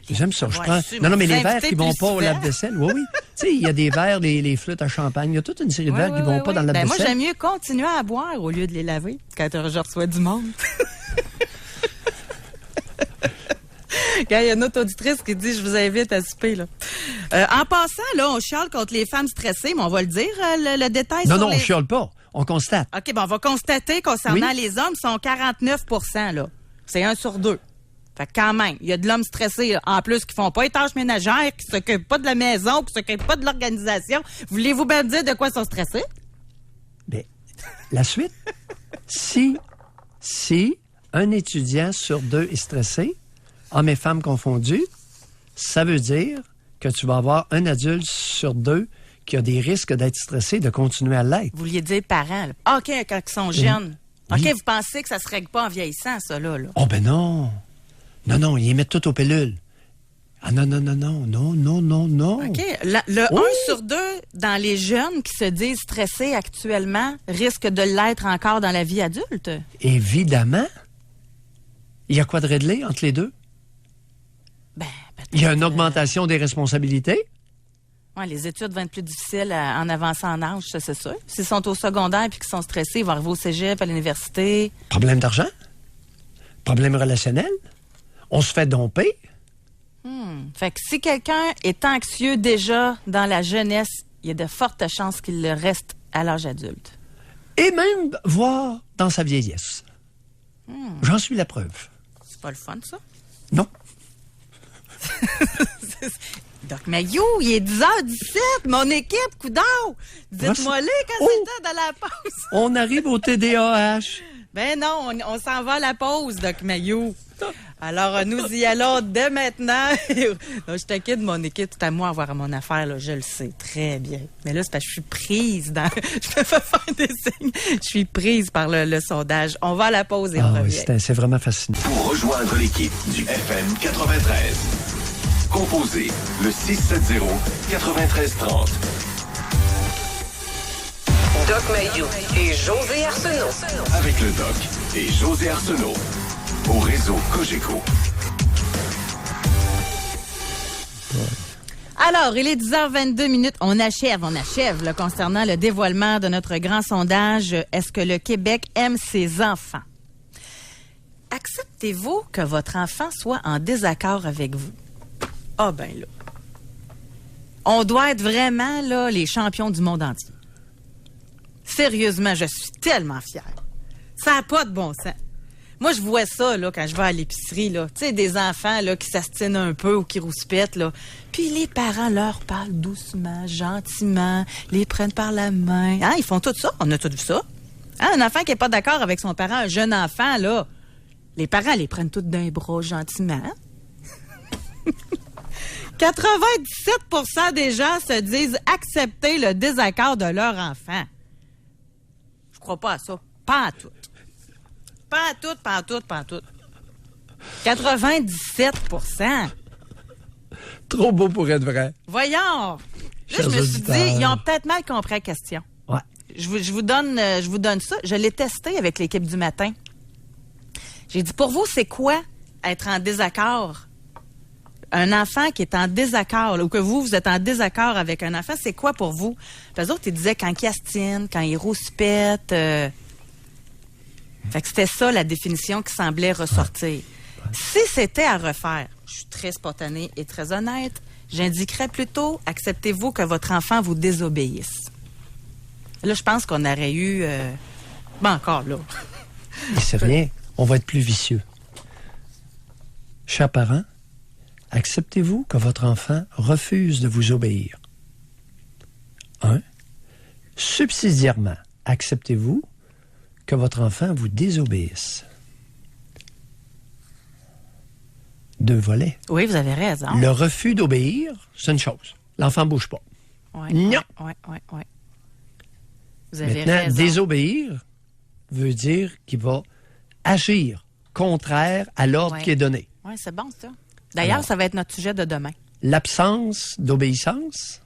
J'aime ça. Je prends... Non, mais les verres qui vont pas au lave-vaisselle, oui. Tu sais, il y a des verres, les flûtes à champagne, il y a toute une série de verres qui vont pas dans le lave-vaisselle. Moi, j'aime mieux continuer à boire au lieu de les laver quand je reçois du monde. Quand il y a une autre auditrice qui dit « Je vous invite à souper ». Là. En passant, là, on chiale contre les femmes stressées, mais on va le dire, le détail Non, on chiale pas. On constate. OK, on va constater concernant les hommes, sont 49 % là. C'est 1 sur 2. Fait que quand même, il y a de l'homme stressé, là, en plus, qui font pas les tâches ménagères, qui s'occupent pas de la maison, qui s'occupent pas de l'organisation. Voulez-vous bien me dire de quoi ils sont stressés? Bien, la suite. Si un étudiant sur 2 est stressé, hommes et femmes confondus, ça veut dire que tu vas avoir un adulte sur 2 qui a des risques d'être stressé, de continuer à l'être. Vous vouliez dire parents, là. OK, quand ils sont jeunes. OK, vous pensez que ça se règle pas en vieillissant, ça, là? Oh, ben non. Non, ils mettent tout aux pilules. Ah non. OK. Le 1 sur 2 dans les jeunes qui se disent stressés actuellement risque de l'être encore dans la vie adulte? Évidemment. Il y a quoi de réglé entre les deux? Ben, il y a une augmentation des responsabilités. Oui, les études vont être plus difficiles en avançant en âge, ça, c'est sûr. S'ils sont au secondaire et qu'ils sont stressés, ils vont arriver au cégep, à l'université. Problème d'argent? Problème relationnel? On se fait domper? Fait que si quelqu'un est anxieux déjà dans la jeunesse, il y a de fortes chances qu'il le reste à l'âge adulte. Et même, voire dans sa vieillesse. J'en suis la preuve. C'est pas le fun, ça? Non. Doc Mayou, il est 10h17, mon équipe, coudonc! Dites-moi-les quand c'est le temps de la pause. On arrive au TDAH. Ben non, on s'en va à la pause, Doc Mayou. Alors, nous y allons dès maintenant. Non, je t'inquiète, mon équipe, tout à moi, avoir à mon affaire, là, je le sais très bien. Mais là, c'est parce que je suis prise dans... Je me fais faire des signes. Je suis prise par le sondage. On va à la pause et on revient. Oui, c'est vraiment fascinant. Pour rejoindre l'équipe du FM 93, composez le 670-9330. Doc Mayou et José Arsenault. Avec le Doc et José Arsenault. Au réseau Cogeco. Alors, il est 10h22. On achève là, concernant le dévoilement de notre grand sondage. Est-ce que le Québec aime ses enfants? Acceptez-vous que votre enfant soit en désaccord avec vous? Ah ben là. On doit être vraiment là les champions du monde entier. Sérieusement, je suis tellement fière. Ça n'a pas de bon sens. Moi, je vois ça là quand je vais à l'épicerie, là. Tu sais, des enfants là qui s'astinent un peu ou qui rouspètent, là. Puis les parents leur parlent doucement, gentiment, les prennent par la main. Hein, ils font tout ça. On a tout vu ça. Hein, un enfant qui n'est pas d'accord avec son parent, un jeune enfant, là, les parents les prennent tous d'un bras gentiment. 97% des gens se disent accepter le désaccord de leur enfant. Je crois pas à ça. Pas à tout. Pas à tout, pas à tout, pas à tout. 97%. Trop beau pour être vrai. Voyons. Là, Chers je me suis auditeurs. dit, ils ont peut-être mal compris la question. Ouais. Je vous donne ça. Je l'ai testé avec l'équipe du matin. J'ai dit, pour vous, c'est quoi être en désaccord? Un enfant qui est en désaccord, là, ou que vous êtes en désaccord avec un enfant, c'est quoi pour vous? Les autres, ils disaient quand il astine, quand il rouspète. Fait que c'était ça la définition qui semblait ressortir. Si c'était à refaire, je suis très spontanée et très honnête, j'indiquerais plutôt, acceptez-vous que votre enfant vous désobéisse. Là, je pense qu'on aurait eu... encore là. Et c'est rien, on va être plus vicieux. Chers parents, acceptez-vous que votre enfant refuse de vous obéir? 1. Subsidiairement, acceptez-vous que votre enfant vous désobéisse? 2 volets. Oui, vous avez raison. Le refus d'obéir, c'est une chose. L'enfant ne bouge pas. Ouais, Non. Ouais. Vous avez Maintenant, raison. désobéir veut dire qu'il va agir contraire à l'ordre qui est donné. Oui, c'est bon, ça. D'ailleurs, Alors, ça va être notre sujet de demain. L'absence d'obéissance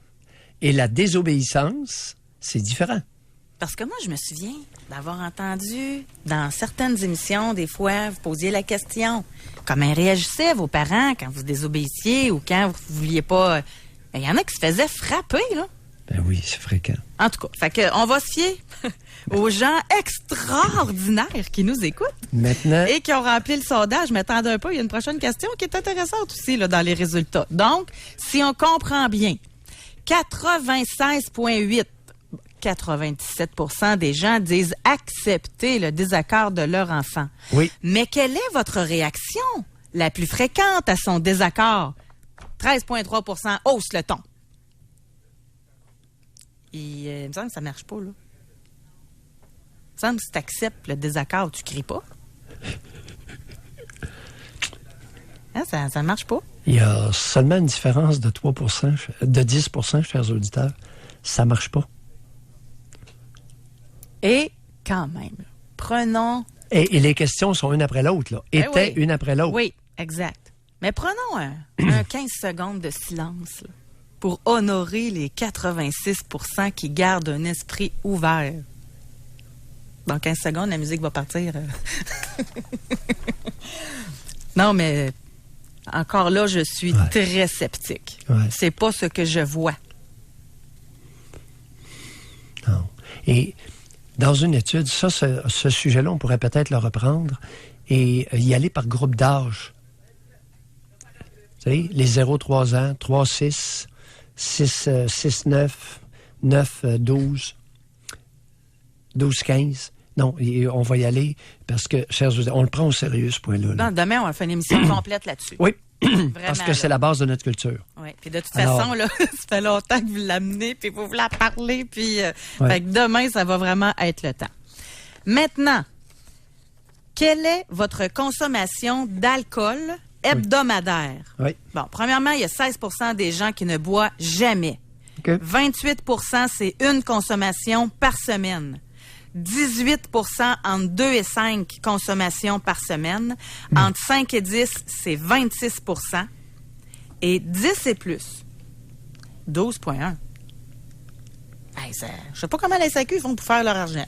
et la désobéissance, c'est différent. Parce que moi, je me souviens d'avoir entendu dans certaines émissions, des fois, vous posiez la question, comment réagissaient vos parents quand vous désobéissiez ou quand vous ne vouliez pas... Il y en a qui se faisaient frapper, là. Ben oui, c'est fréquent. En tout cas, fait que on va se fier aux gens extraordinaires qui nous écoutent Maintenant, et qui ont rempli le sondage. Mais attendez un peu, il y a une prochaine question qui est intéressante aussi là, dans les résultats. Donc, si on comprend bien, 96,8 97% des gens disent accepter le désaccord de leur enfant. oui, Mais quelle est votre réaction la plus fréquente à son désaccord? 13,3% hausse le ton. Et, il me semble que ça ne marche pas, là. Il me semble que si tu acceptes le désaccord, tu ne cries pas. Hein, ça ne marche pas. il y a seulement une différence de 3%, de 10%, chers auditeurs. Ça ne marche pas. Et quand même, prenons... Et les questions sont une après l'autre, là. Ben Étaient oui. une après l'autre. Oui, exact. Mais prenons un 15 secondes de silence là, pour honorer les 86% qui gardent un esprit ouvert. Dans 15 secondes, la musique va partir. Non, mais encore là, je suis très sceptique. Ouais. C'est pas ce que je vois. Non. Et dans une étude, ça, ce sujet-là, on pourrait peut-être le reprendre et y aller par groupe d'âge. Vous savez, les 0-3 ans, 3-6, 6-9, 9-12, 12-15. Non, on va y aller parce que, chers auditeurs, on le prend au sérieux, ce point-là. là. Non, demain, on va faire une émission complète là-dessus. Oui, Vraiment, parce que là. c'est la base de notre culture. Oui, puis de toute Alors- façon, là, ça fait longtemps que vous l'amenez, puis vous la parlez, puis Ouais. fait que demain, ça va vraiment être le temps. Maintenant, Quelle est votre consommation d'alcool hebdomadaire? Oui. Bon, premièrement, il y a 16 des gens qui ne boivent jamais. OK. 28 c'est une consommation par semaine. 18 entre 2 et 5 consommations par semaine. Entre 5 et 10, c'est 26 Et 10 et plus, 12,1 Hey, je sais pas comment les SAQ font pour faire leur argent.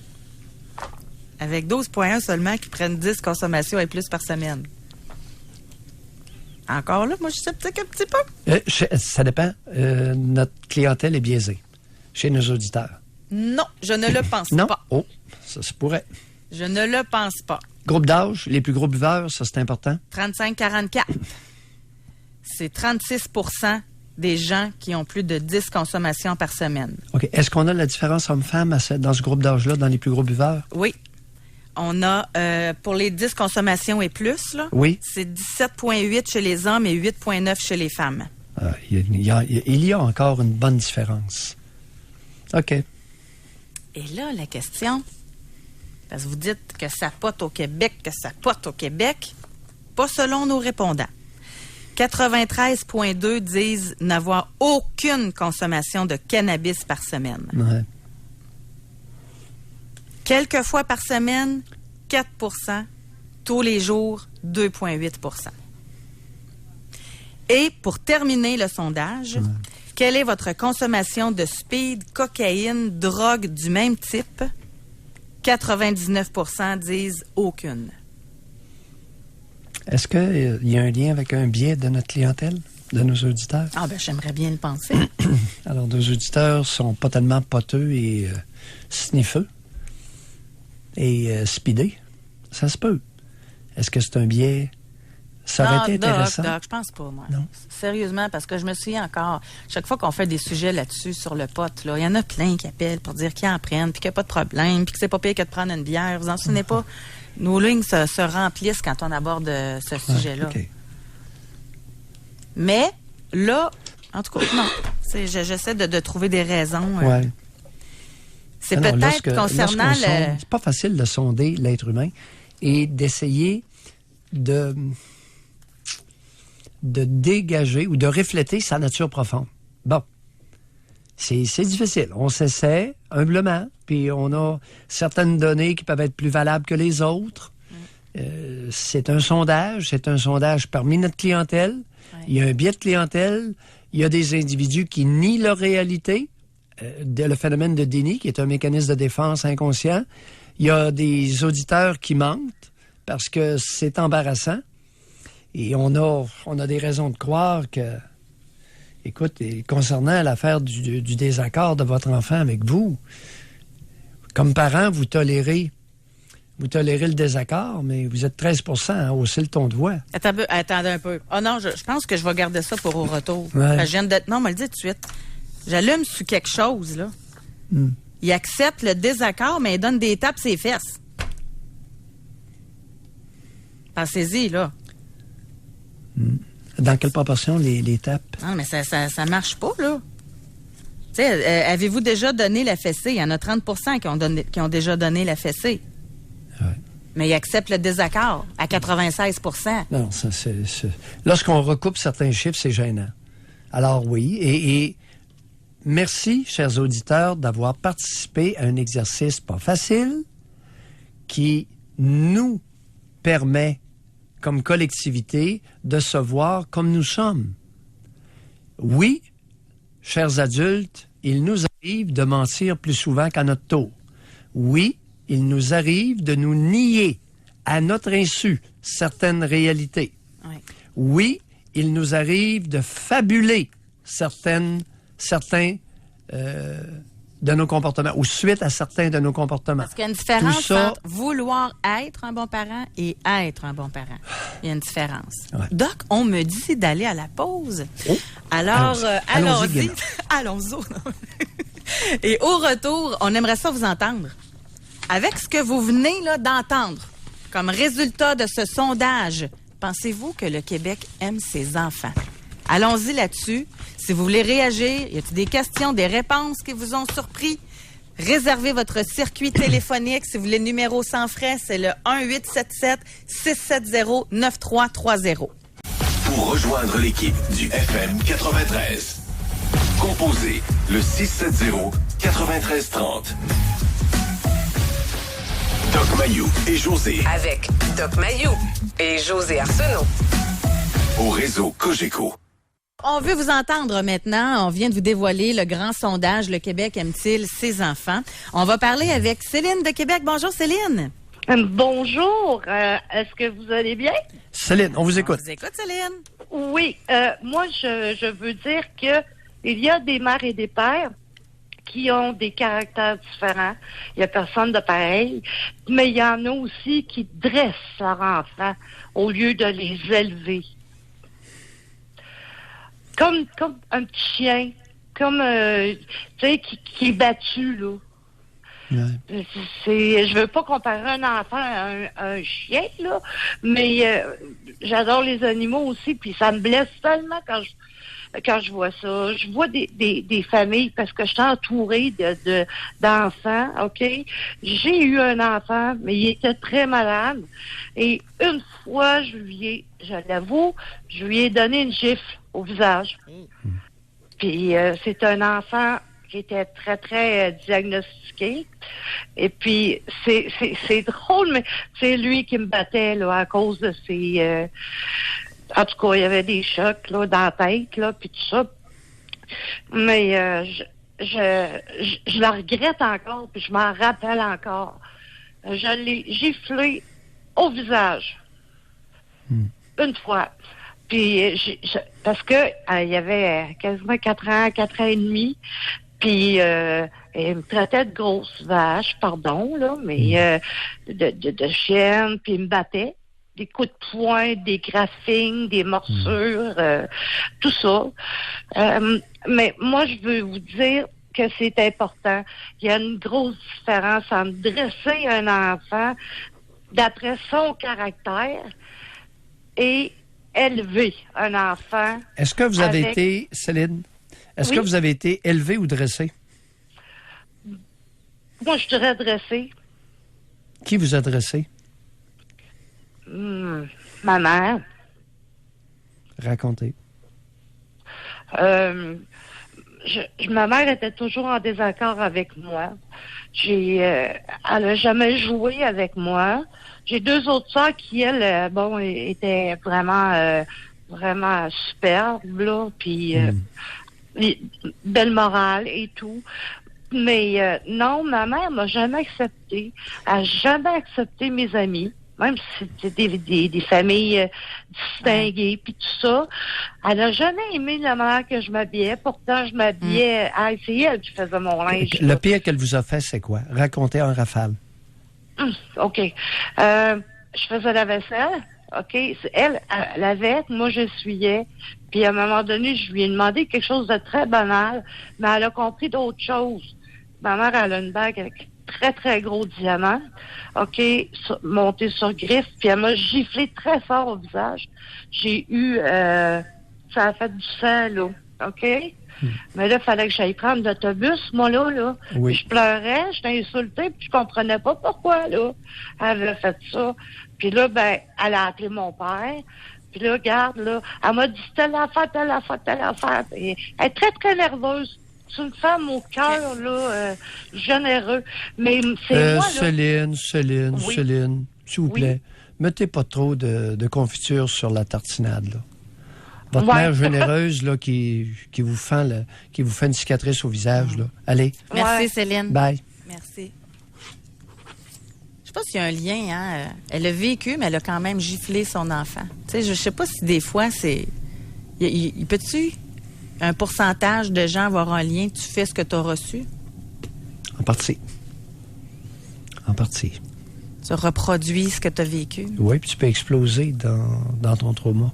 Avec 12,1 seulement qui prennent 10 consommations et plus par semaine. Encore là, moi, je suis sceptique un petit peu. Ça dépend. Notre clientèle est biaisée chez nos auditeurs. Non, je ne le pense Non? pas. Oh, ça se pourrait. Je ne le pense pas. Groupe d'âge, les plus gros buveurs, ça, c'est important. 35-44. C'est 36 des gens qui ont plus de 10 consommations par semaine. OK. Est-ce qu'on a la différence homme-femme dans ce groupe d'âge-là, dans les plus gros buveurs? Oui. On a, pour les 10 consommations et plus, là, Oui. c'est 17,8 chez les hommes et 8,9 chez les femmes. Il y a encore une bonne différence. OK. Et là, la question, parce que vous dites que ça pote au Québec, pas selon nos répondants. 93,2 disent n'avoir aucune consommation de cannabis par semaine. Ouais. Quelques fois par semaine, 4 tous les jours, 2,8 Et pour terminer le sondage, quelle est votre consommation de speed, cocaïne, drogue du même type? 99 disent aucune. Est-ce qu'il y a un lien avec un biais de notre clientèle, de nos auditeurs? Ah ben j'aimerais bien le penser. Alors, nos auditeurs sont pas tellement poteux et sniffeux et speedés. Ça se peut. Est-ce que c'est un biais? Ça aurait été intéressant. Doc, je pense pas, moi. Non. Sérieusement, parce que je me souviens encore, chaque fois qu'on fait des sujets là-dessus, sur le pot, là, il y en a plein qui appellent pour dire qu'ils en prennent, puis qu'il n'y a pas de problème, puis que c'est pas pire que de prendre une bière. Vous en souvenez pas? Nos lignes se remplissent quand on aborde ce sujet-là. OK. Mais, là, en tout cas, non. J'essaie de trouver des raisons. Ouais. C'est Alors, peut-être concernant le... C'est pas facile de sonder l'être humain et d'essayer de dégager ou de refléter sa nature profonde. Bon, c'est difficile. On s'essaie humblement, puis on a certaines données qui peuvent être plus valables que les autres. C'est un sondage parmi notre clientèle. Ouais. Il y a un biais de clientèle. Il y a des individus qui nient leur réalité, le phénomène de déni, qui est un mécanisme de défense inconscient. Il y a des auditeurs qui mentent parce que c'est embarrassant. Et on a des raisons de croire que, écoute, concernant l'affaire du désaccord de votre enfant avec vous, comme parent, vous tolérez le désaccord, mais vous êtes 13 à hausser le ton de voix. Attendez un peu. Oh non, je pense que je vais garder ça pour au retour. Ouais. Je viens de... Non, on me le dit tout de suite. J'allume sur quelque chose, là. Il accepte le désaccord, mais il donne des tapes ses fesses. Pensez-y, là. Dans quelle proportion les tapes? Non, mais ça marche pas, là. Tu sais, avez-vous déjà donné la fessée? Il y en a 30 qui ont déjà donné la fessée. Ouais. Mais ils acceptent le désaccord à 96 Non, ça, c'est... Lorsqu'on recoupe certains chiffres, c'est gênant. Alors oui, et merci, chers auditeurs, d'avoir participé à un exercice pas facile qui nous permet, comme collectivité, de se voir comme nous sommes. Oui, chers adultes, il nous arrive de mentir plus souvent qu'à notre tour. Oui, il nous arrive de nous nier à notre insu certaines réalités. Oui. Oui, il nous arrive de fabuler certains de nos comportements ou suite à certains de nos comportements. Parce qu'il y a une différence Tout ça, entre vouloir être un bon parent et être un bon parent. Il y a une différence. Ouais. Doc, on me dit d'aller à la pause. Oh. Alors, Allons-y, allons-y. Guéna. Allons-y. Et au retour, on aimerait ça vous entendre. Avec ce que vous venez là d'entendre, comme résultat de ce sondage, pensez-vous que le Québec aime ses enfants? Allons-y là-dessus. Si vous voulez réagir, y a-t-il des questions, des réponses qui vous ont surpris? Réservez votre circuit téléphonique. Si vous voulez le numéro sans frais, c'est le 1-877-670-9330. Pour rejoindre l'équipe du FM 93, composez le 670-9330. Doc Mayou et José. Avec Doc Mayou et José Arsenault. Au réseau Cogeco. On veut vous entendre maintenant. On vient de vous dévoiler le grand sondage. Le Québec aime-t-il ses enfants? On va parler avec Céline de Québec. Bonjour, Céline. Bonjour. Est-ce que vous allez bien? Céline, on vous écoute. On vous écoute, Céline. Oui. Moi, je veux dire que il y a des mères et des pères qui ont des caractères différents. Il y a personne de pareil. Mais il y en a aussi qui dressent leurs enfants au lieu de les élever. Comme un petit chien. Comme, tu sais, qui est battu, là. Ouais. Je veux pas comparer un enfant à un chien, là, mais j'adore les animaux aussi, puis ça me blesse tellement quand je vois ça. Je vois des familles, parce que je suis entourée d'enfants, OK? J'ai eu un enfant, mais il était très malade, et une fois, je l'avoue, je lui ai donné une gifle au visage. Puis c'est un enfant qui était très, très diagnostiqué. Et puis, c'est drôle, mais c'est lui qui me battait là, à cause de ses... en tout cas, il y avait des chocs là, dans la tête, là, puis tout ça. Mais je le regrette encore, puis je m'en rappelle encore. Je l'ai giflé au visage. Une fois. Puis, parce que il y avait quasiment 4 ans et demi, puis il me traitait de grosse vache, pardon, là, mais de chienne, puis il me battait. Des coups de poing, des graphings, des morsures, tout ça. Mais moi, je veux vous dire que c'est important. Il y a une grosse différence entre dresser un enfant d'après son caractère et élever un enfant. Est-ce que vous avez été, Céline, que vous avez été élevé ou dressé? Moi, je dirais dressé. Qui vous a dressé? Ma mère. Racontez. Ma mère était toujours en désaccord avec moi. Elle n'a jamais joué avec moi. J'ai 2 autres sœurs qui, elles, étaient vraiment, vraiment superbes, là, puis belle morale et tout. Mais non, ma mère m'a jamais accepté. Elle n'a jamais accepté mes amis. Même si c'était des familles distinguées, puis tout ça. Elle n'a jamais aimé la manière que je m'habillais. Pourtant, je m'habillais... c'est elle qui faisait mon linge. Le pire qu'elle vous a fait, c'est quoi? Racontez en rafale. OK. Je faisais la vaisselle. OK. Elle lavait, moi, j'essuyais. Puis, à un moment donné, je lui ai demandé quelque chose de très banal, mais elle a compris d'autres choses. Ma mère, elle a une bague avec très, très gros diamant, OK, monté sur griffe, puis elle m'a giflé très fort au visage. J'ai eu... ça a fait du sang, là, OK? Mais là, il fallait que j'aille prendre l'autobus, moi, là. Oui. Je pleurais, j'étais insultée, puis je comprenais pas pourquoi, là. Elle avait fait ça. Puis là, elle a appelé mon père. Puis là, regarde, là, elle m'a dit telle affaire. Et elle est très, très nerveuse. C'est une femme au cœur, là, généreux. Mais c'est moi, là... Céline, oui. Céline, s'il vous plaît, mettez pas trop de confiture sur la tartinade, là. Votre mère généreuse, là, qui vous fait une cicatrice au visage, là. Allez. Merci, Céline. Bye. Merci. Je sais pas s'il y a un lien, hein. Elle a vécu, mais elle a quand même giflé son enfant. Tu sais, je sais pas si des fois, c'est... Il peut-tu... Un pourcentage de gens avoir un lien, tu fais ce que tu as reçu? En partie. Tu reproduis ce que tu as vécu? Oui, puis tu peux exploser dans ton trauma.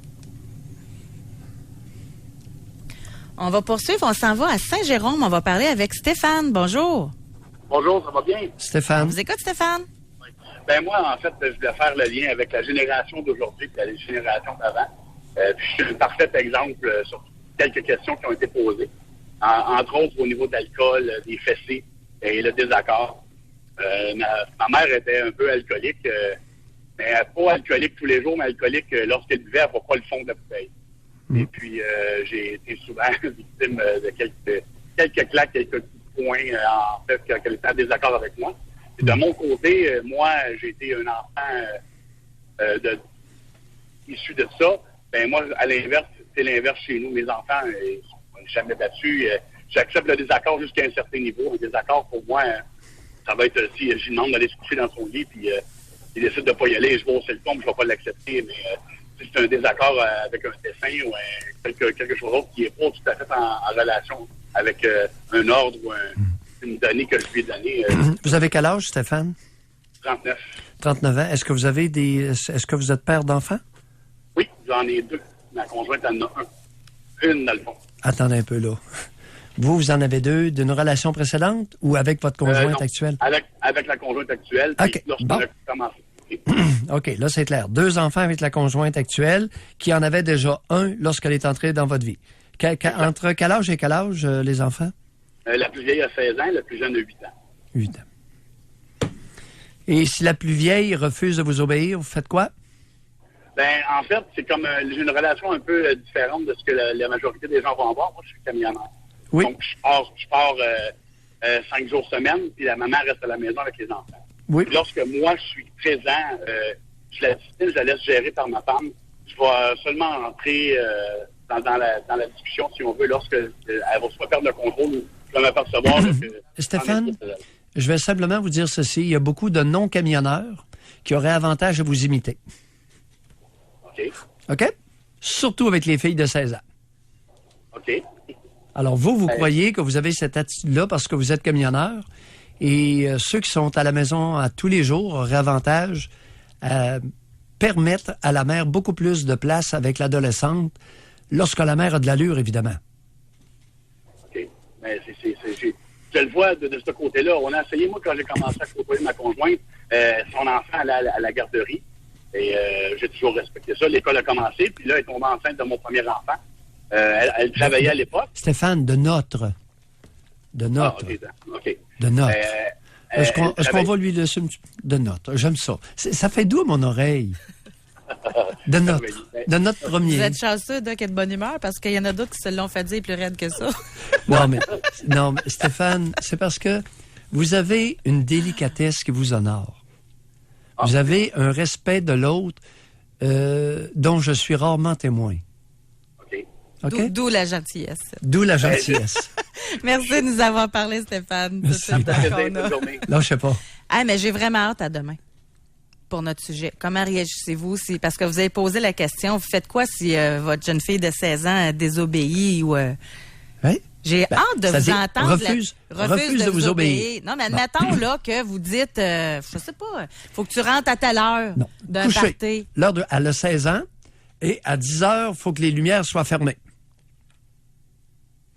On va poursuivre, on s'en va à Saint-Jérôme, on va parler avec Stéphane. Bonjour. Bonjour, ça va bien? Stéphane. On vous écoute, Stéphane? Oui. Ben moi, en fait, je voulais faire le lien avec la génération d'aujourd'hui et la génération d'avant. Puis je suis un parfait exemple sur quelques questions qui ont été posées. Entre autres, au niveau de l'alcool, des fessées. et le désaccord. Ma mère était un peu alcoolique, mais pas alcoolique tous les jours, mais alcoolique lorsqu'elle buvait, elle ne va pas le fond de la bouteille. Et puis, j'ai été souvent victime de quelques claques, quelques coups de poing, en fait, qu'elle était en désaccord avec moi. Et de mon côté, moi, j'ai été un enfant issu de ça. Ben moi, à l'inverse, c'est l'inverse chez nous. Mes enfants, ils sont jamais battus. J'accepte le désaccord jusqu'à un certain niveau. Un désaccord, pour moi, ça va être si je lui demande d'aller se coucher dans son lit, puis il décide de ne pas y aller, je vais hausser le ton, je ne vais pas l'accepter. Mais si c'est un désaccord avec un dessin ou quelque chose d'autre qui n'est pas tout à fait en relation avec un ordre ou une donnée que je lui ai donnée. Vous avez quel âge, Stéphane? 39. 39 ans. Est-ce que vous êtes père d'enfants? Oui, j'en ai 2. Ma conjointe en a une dans le fond. Attendez un peu, là. Vous en avez 2 d'une relation précédente ou avec votre conjointe actuelle? Avec la conjointe actuelle. OK, lorsqu'on bon. a commencé. OK, là, c'est clair. 2 enfants avec la conjointe actuelle qui en avait déjà un lorsqu'elle est entrée dans votre vie. Entre quel âge et quel âge, les enfants? La plus vieille a 16 ans, la plus jeune a 8 ans. 8 ans. Et si la plus vieille refuse de vous obéir, vous faites quoi? Ben, en fait, c'est comme j'ai une relation un peu différente de ce que la majorité des gens vont avoir. Moi, je suis camionneur. Oui. Donc, je pars 5 jours semaine, puis la maman reste à la maison avec les enfants. Oui. Puis lorsque moi, je suis présent, je la discipline, je la laisse gérer par ma femme. Je vais seulement entrer dans la discussion, si on veut, lorsque elle va soit perdre le contrôle ou je vais m'apercevoir que... Stéphane, je vais simplement vous dire ceci. Il y a beaucoup de non-camionneurs qui auraient avantage à vous imiter. OK. OK? Surtout avec les filles de 16 ans. OK. Alors, vous croyez que vous avez cette attitude-là parce que vous êtes camionneur et ceux qui sont à la maison à tous les jours auraient avantage à permettre à la mère beaucoup plus de place avec l'adolescente lorsque la mère a de l'allure, évidemment. OK. Mais je le vois de ce côté-là. On a essayé, moi, quand j'ai commencé à côtoyer ma conjointe, son enfant allait à la garderie. Et j'ai toujours respecté ça. L'école a commencé, puis là, elle est tombée enceinte de mon premier enfant. Elle travaillait à l'époque. Stéphane, de notre. Ah, OK. De notre. Est-ce qu'on va lui laisser un petit... De notre. J'aime ça. Ça fait doux à mon oreille. De notre premier. Vous êtes chanceux, Doc, et de bonne humeur, parce qu'il y en a d'autres qui se l'ont fait dire plus raide que ça. non, mais Stéphane, c'est parce que vous avez une délicatesse qui vous honore. Vous avez un respect de l'autre dont je suis rarement témoin. OK. D'où la gentillesse. D'où la gentillesse. Merci de nous avoir parlé, Stéphane. Merci. Là, je sais pas. Ah, mais j'ai vraiment hâte à demain pour notre sujet. Comment réagissez-vous? Parce que vous avez posé la question, vous faites quoi si votre jeune fille de 16 ans désobéit ou... Oui. J'ai hâte de vous entendre. Refuse de vous obéir. Non, mais admettons là, que vous dites, je sais pas, faut que tu rentres à telle heure d'un party. Elle a 16 ans et à 10 heures, il faut que les lumières soient fermées.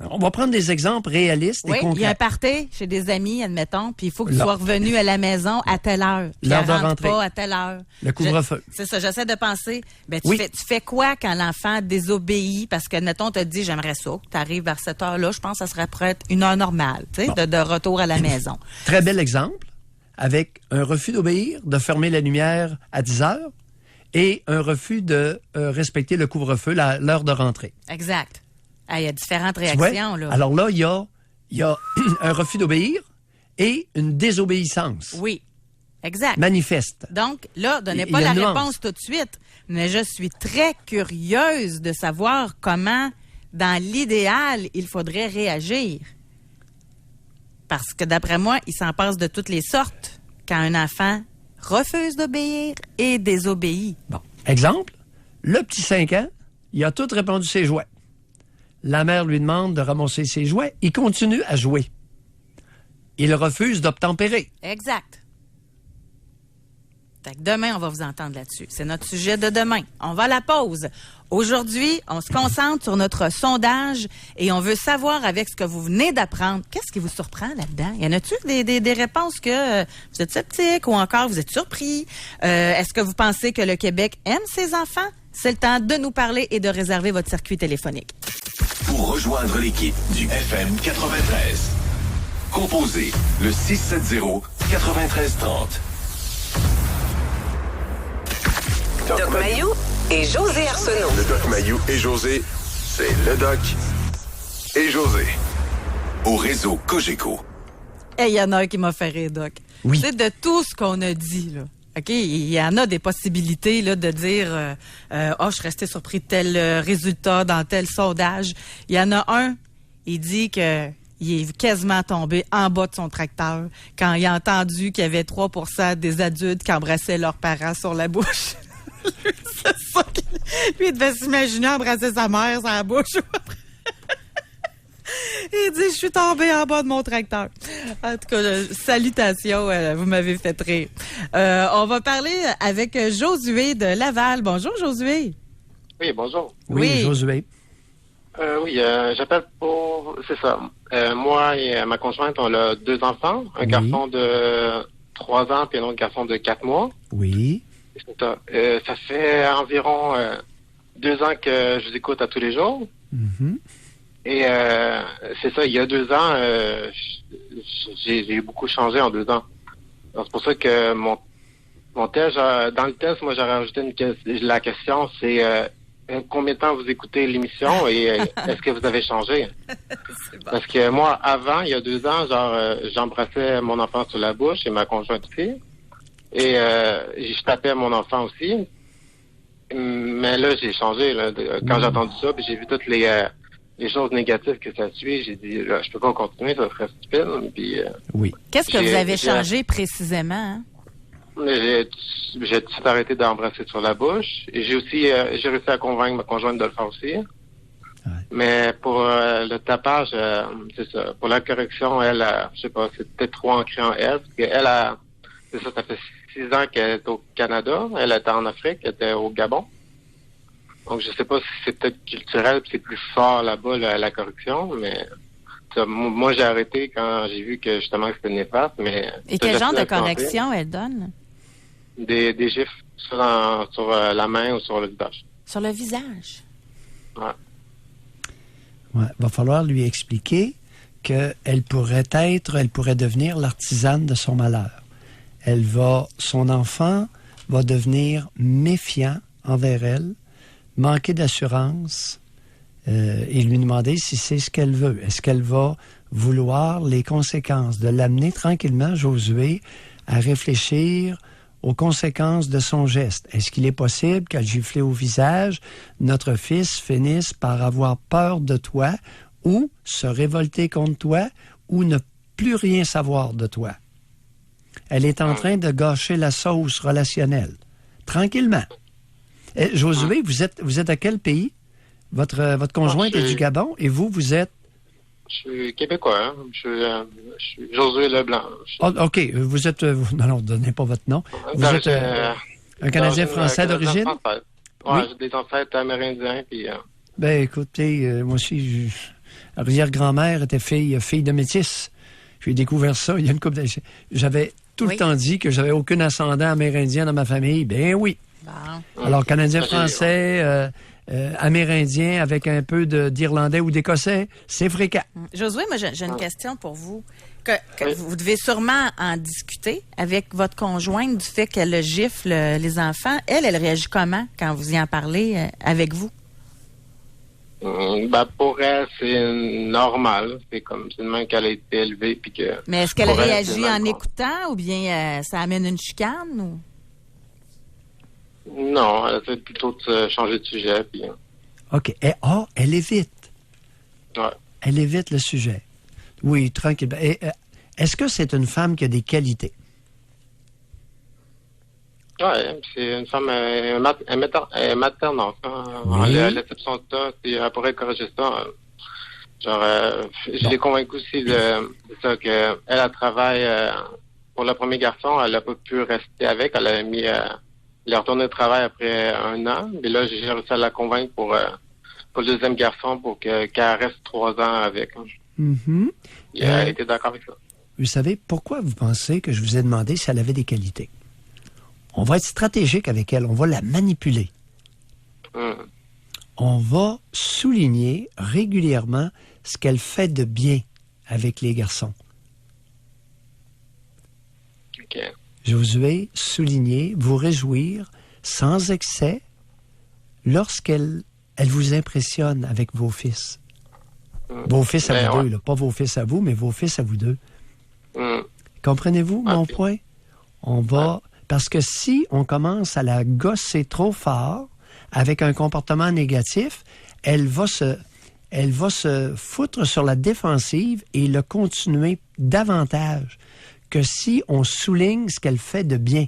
On va prendre des exemples réalistes et concrets. Oui, il y a un party chez des amis, admettons, puis il faut que tu sois revenu à la maison à telle heure. Puis l'heure elle rentre pas à telle heure. Le couvre-feu. C'est ça, j'essaie de penser. Ben, tu fais quoi quand l'enfant désobéit? Parce que, admettons, te dit, j'aimerais ça, que tu arrives vers cette heure-là, je pense que ça serait prêt une heure normale, tu sais, de retour à la maison. Très bel exemple, avec un refus d'obéir, de fermer la lumière à 10 heures, et un refus de respecter le couvre-feu, l'heure de rentrée. Exact. Il y a différentes réactions. Là. Alors là, il y a un refus d'obéir et une désobéissance. Oui, exact. Manifeste. Donc, là, donnez pas la réponse tout de suite, mais je suis très curieuse de savoir comment, dans l'idéal, il faudrait réagir. Parce que, d'après moi, il s'en passe de toutes les sortes quand un enfant refuse d'obéir et désobéit. Bon. Exemple, le petit 5 ans, il a tout répondu ses jouets. La mère lui demande de ramasser ses jouets. Il continue à jouer. Il refuse d'obtempérer. Exact. Fait que demain, on va vous entendre là-dessus. C'est notre sujet de demain. On va à la pause. Aujourd'hui, on se concentre sur notre sondage et on veut savoir, avec ce que vous venez d'apprendre, qu'est-ce qui vous surprend là-dedans? Y en a-t-il des réponses que vous êtes sceptiques ou encore vous êtes surpris? Est-ce que vous pensez que le Québec aime ses enfants? C'est le temps de nous parler et de réserver votre circuit téléphonique. Pour rejoindre l'équipe du FM 93. Composez le 670-9330. Doc Mayou et José Arsenault. Le Doc Mayou et José, c'est le Doc et José. Au réseau Cogeco. Il y en a un qui m'a fait rire, Doc. Oui. Tu sais, de tout ce qu'on a dit, là. OK, il y en a des possibilités là, de dire je suis resté surpris de tel résultat dans tel sondage. Il y en a un, il dit que il est quasiment tombé en bas de son tracteur quand il a entendu qu'il y avait 3% des adultes qui embrassaient leurs parents sur la bouche. C'est ça lui, il devait s'imaginer embrasser sa mère sur la bouche. Il dit, je suis tombé en bas de mon tracteur. En tout cas, salutations, vous m'avez fait rire. On va parler avec Josué de Laval. Bonjour, Josué. Oui, bonjour. Oui, Josué. J'appelle pour... C'est ça. Moi et ma conjointe, on a 2 enfants. Un garçon de 3 ans puis un autre garçon de 4 mois. Oui. C'est ça. Ça fait environ 2 ans que je vous écoute à tous les jours. Mm-hmm. Et c'est ça, il y a 2 ans, j'ai beaucoup changé en 2 ans. Alors, c'est pour ça que mon test, dans le test, moi, j'aurais rajouté la question, c'est combien de temps vous écoutez l'émission et est-ce que vous avez changé? Parce que moi, avant, il y a 2 ans, j'embrassais mon enfant sur la bouche et ma conjointe aussi. Et je tapais mon enfant aussi. Mais là, j'ai changé. Là, quand j'ai entendu ça, puis j'ai vu toutes les choses négatives que ça suit, j'ai dit, là, je peux pas continuer, ça serait stupide. Puis, oui. Qu'est-ce que vous avez changé précisément? Hein? J'ai tout de suite arrêté d'embrasser sur la bouche. Et j'ai réussi à convaincre ma conjointe de le faire aussi. Ouais. Mais pour le tapage, c'est ça. Pour la correction, elle, je sais pas, c'est peut-être trop ancré en elle. Parce qu'elle c'est ça, ça fait 6 ans qu'elle est au Canada. Elle était en Afrique, elle était au Gabon. Donc, je sais pas si c'est peut-être culturel, puis c'est plus fort là-bas, la correction, mais ça, moi, j'ai arrêté quand j'ai vu que, justement, c'était néfaste, mais... Et quel genre de correction elle donne? Des gifs sur la main ou sur le visage. Sur le visage? Ouais. Ouais. Va falloir lui expliquer qu'elle pourrait devenir l'artisane de son malheur. Son enfant va devenir méfiant envers elle, manquer d'assurance et lui demander si c'est ce qu'elle veut. Est-ce qu'elle va vouloir les conséquences, de l'amener tranquillement, Josué, à réfléchir aux conséquences de son geste? Est-ce qu'il est possible qu'à gifler au visage, notre fils finisse par avoir peur de toi ou se révolter contre toi ou ne plus rien savoir de toi? Elle est en train de gâcher la sauce relationnelle. Tranquillement. Josué, vous êtes à quel pays? Votre conjointe est du Gabon et vous êtes? Je suis québécois. Hein? Je suis Josué Leblanc. OK. Vous êtes... non, ne donnez pas votre nom. Vous êtes un Canadien français d'origine? Oui, j'ai des ancêtres amérindiens. Puis, ben, écoutez, moi aussi, arrière-grand-mère était fille de métis. J'ai découvert ça il y a une couple d'années. J'avais tout le temps dit que j'avais aucun ascendant amérindien dans ma famille. Ben oui. Bon. Alors, Canadien-Français, Amérindien avec un peu d'Irlandais ou d'Écossais, c'est fréquent. Josué, moi, j'ai une question pour vous. Que vous devez sûrement en discuter avec votre conjointe du fait qu'elle gifle les enfants. Elle réagit comment quand vous y en parlez avec vous? Pour elle, c'est normal. C'est de même qu'elle a été élevée. Puis que mais est-ce qu'elle réagit en écoutant ou bien ça amène une chicane? Ou? Non, elle essaie plutôt de changer de sujet. Puis... OK. Elle évite. Ouais. Elle évite le sujet. Oui, tranquille. Est-ce que c'est une femme qui a des qualités? Oui, c'est une femme materne, enfin. Oui. L'exception de ça, elle pourrait corriger ça. Je l'ai convaincue aussi de ça, qu'elle travaille pour le premier garçon, elle n'a pas pu rester avec. Elle a mis... elle est retournée au travail après 1 an. Mais là, j'ai réussi à la convaincre pour le deuxième garçon pour qu'elle reste 3 ans avec. Mm-hmm. Et elle était d'accord avec ça. Vous savez, pourquoi vous pensez que je vous ai demandé si elle avait des qualités? On va être stratégique avec elle. On va la manipuler. On va souligner régulièrement ce qu'elle fait de bien avec les garçons. OK. Josué, souligner, vous réjouir sans excès lorsqu'elle vous impressionne avec vos fils. Vos fils à vous deux, là. Pas vos fils à vous, mais vos fils à vous deux. Comprenez-vous mon point? On va... Parce que si on commence à la gosser trop fort avec un comportement négatif, elle va se foutre sur la défensive et le continuer davantage que si on souligne ce qu'elle fait de bien.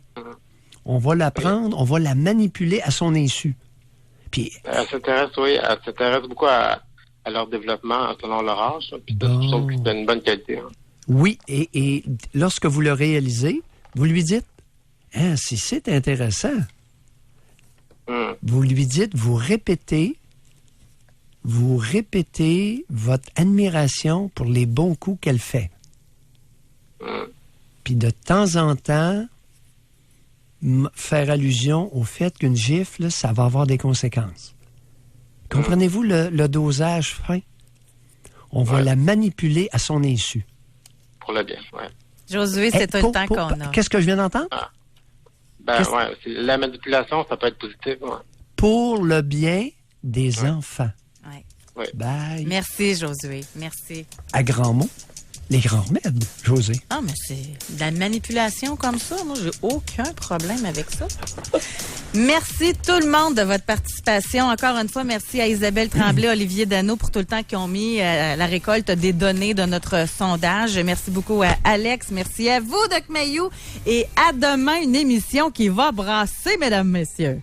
On va la prendre, on va la manipuler à son insu. Puis, elle s'intéresse beaucoup à leur développement selon leur âge. Puis ça, je trouve que c'est une bonne qualité. Hein. Oui, et lorsque vous le réalisez, vous lui dites, « si c'est intéressant. » Vous lui dites, vous répétez votre admiration pour les bons coups qu'elle fait. Puis de temps en temps, faire allusion au fait qu'une gifle, ça va avoir des conséquences. Comprenez-vous le dosage fin? On va la manipuler à son insu. Pour le bien, oui. Josué, c'est tout le temps qu'on a. Qu'est-ce que je viens d'entendre? La manipulation, ça peut être positif. Ouais. Pour le bien des enfants. Oui. Bye. Merci, Josué. Merci. À grands mots, les grands remèdes, José. Ah, mais c'est de la manipulation comme ça. Moi, j'ai aucun problème avec ça. Merci tout le monde de votre participation. Encore une fois, merci à Isabelle Tremblay, Olivier Dano pour tout le temps qu'ils ont mis la récolte des données de notre sondage. Merci beaucoup à Alex. Merci à vous, Doc Mayou. Et à demain, une émission qui va brasser, mesdames, messieurs.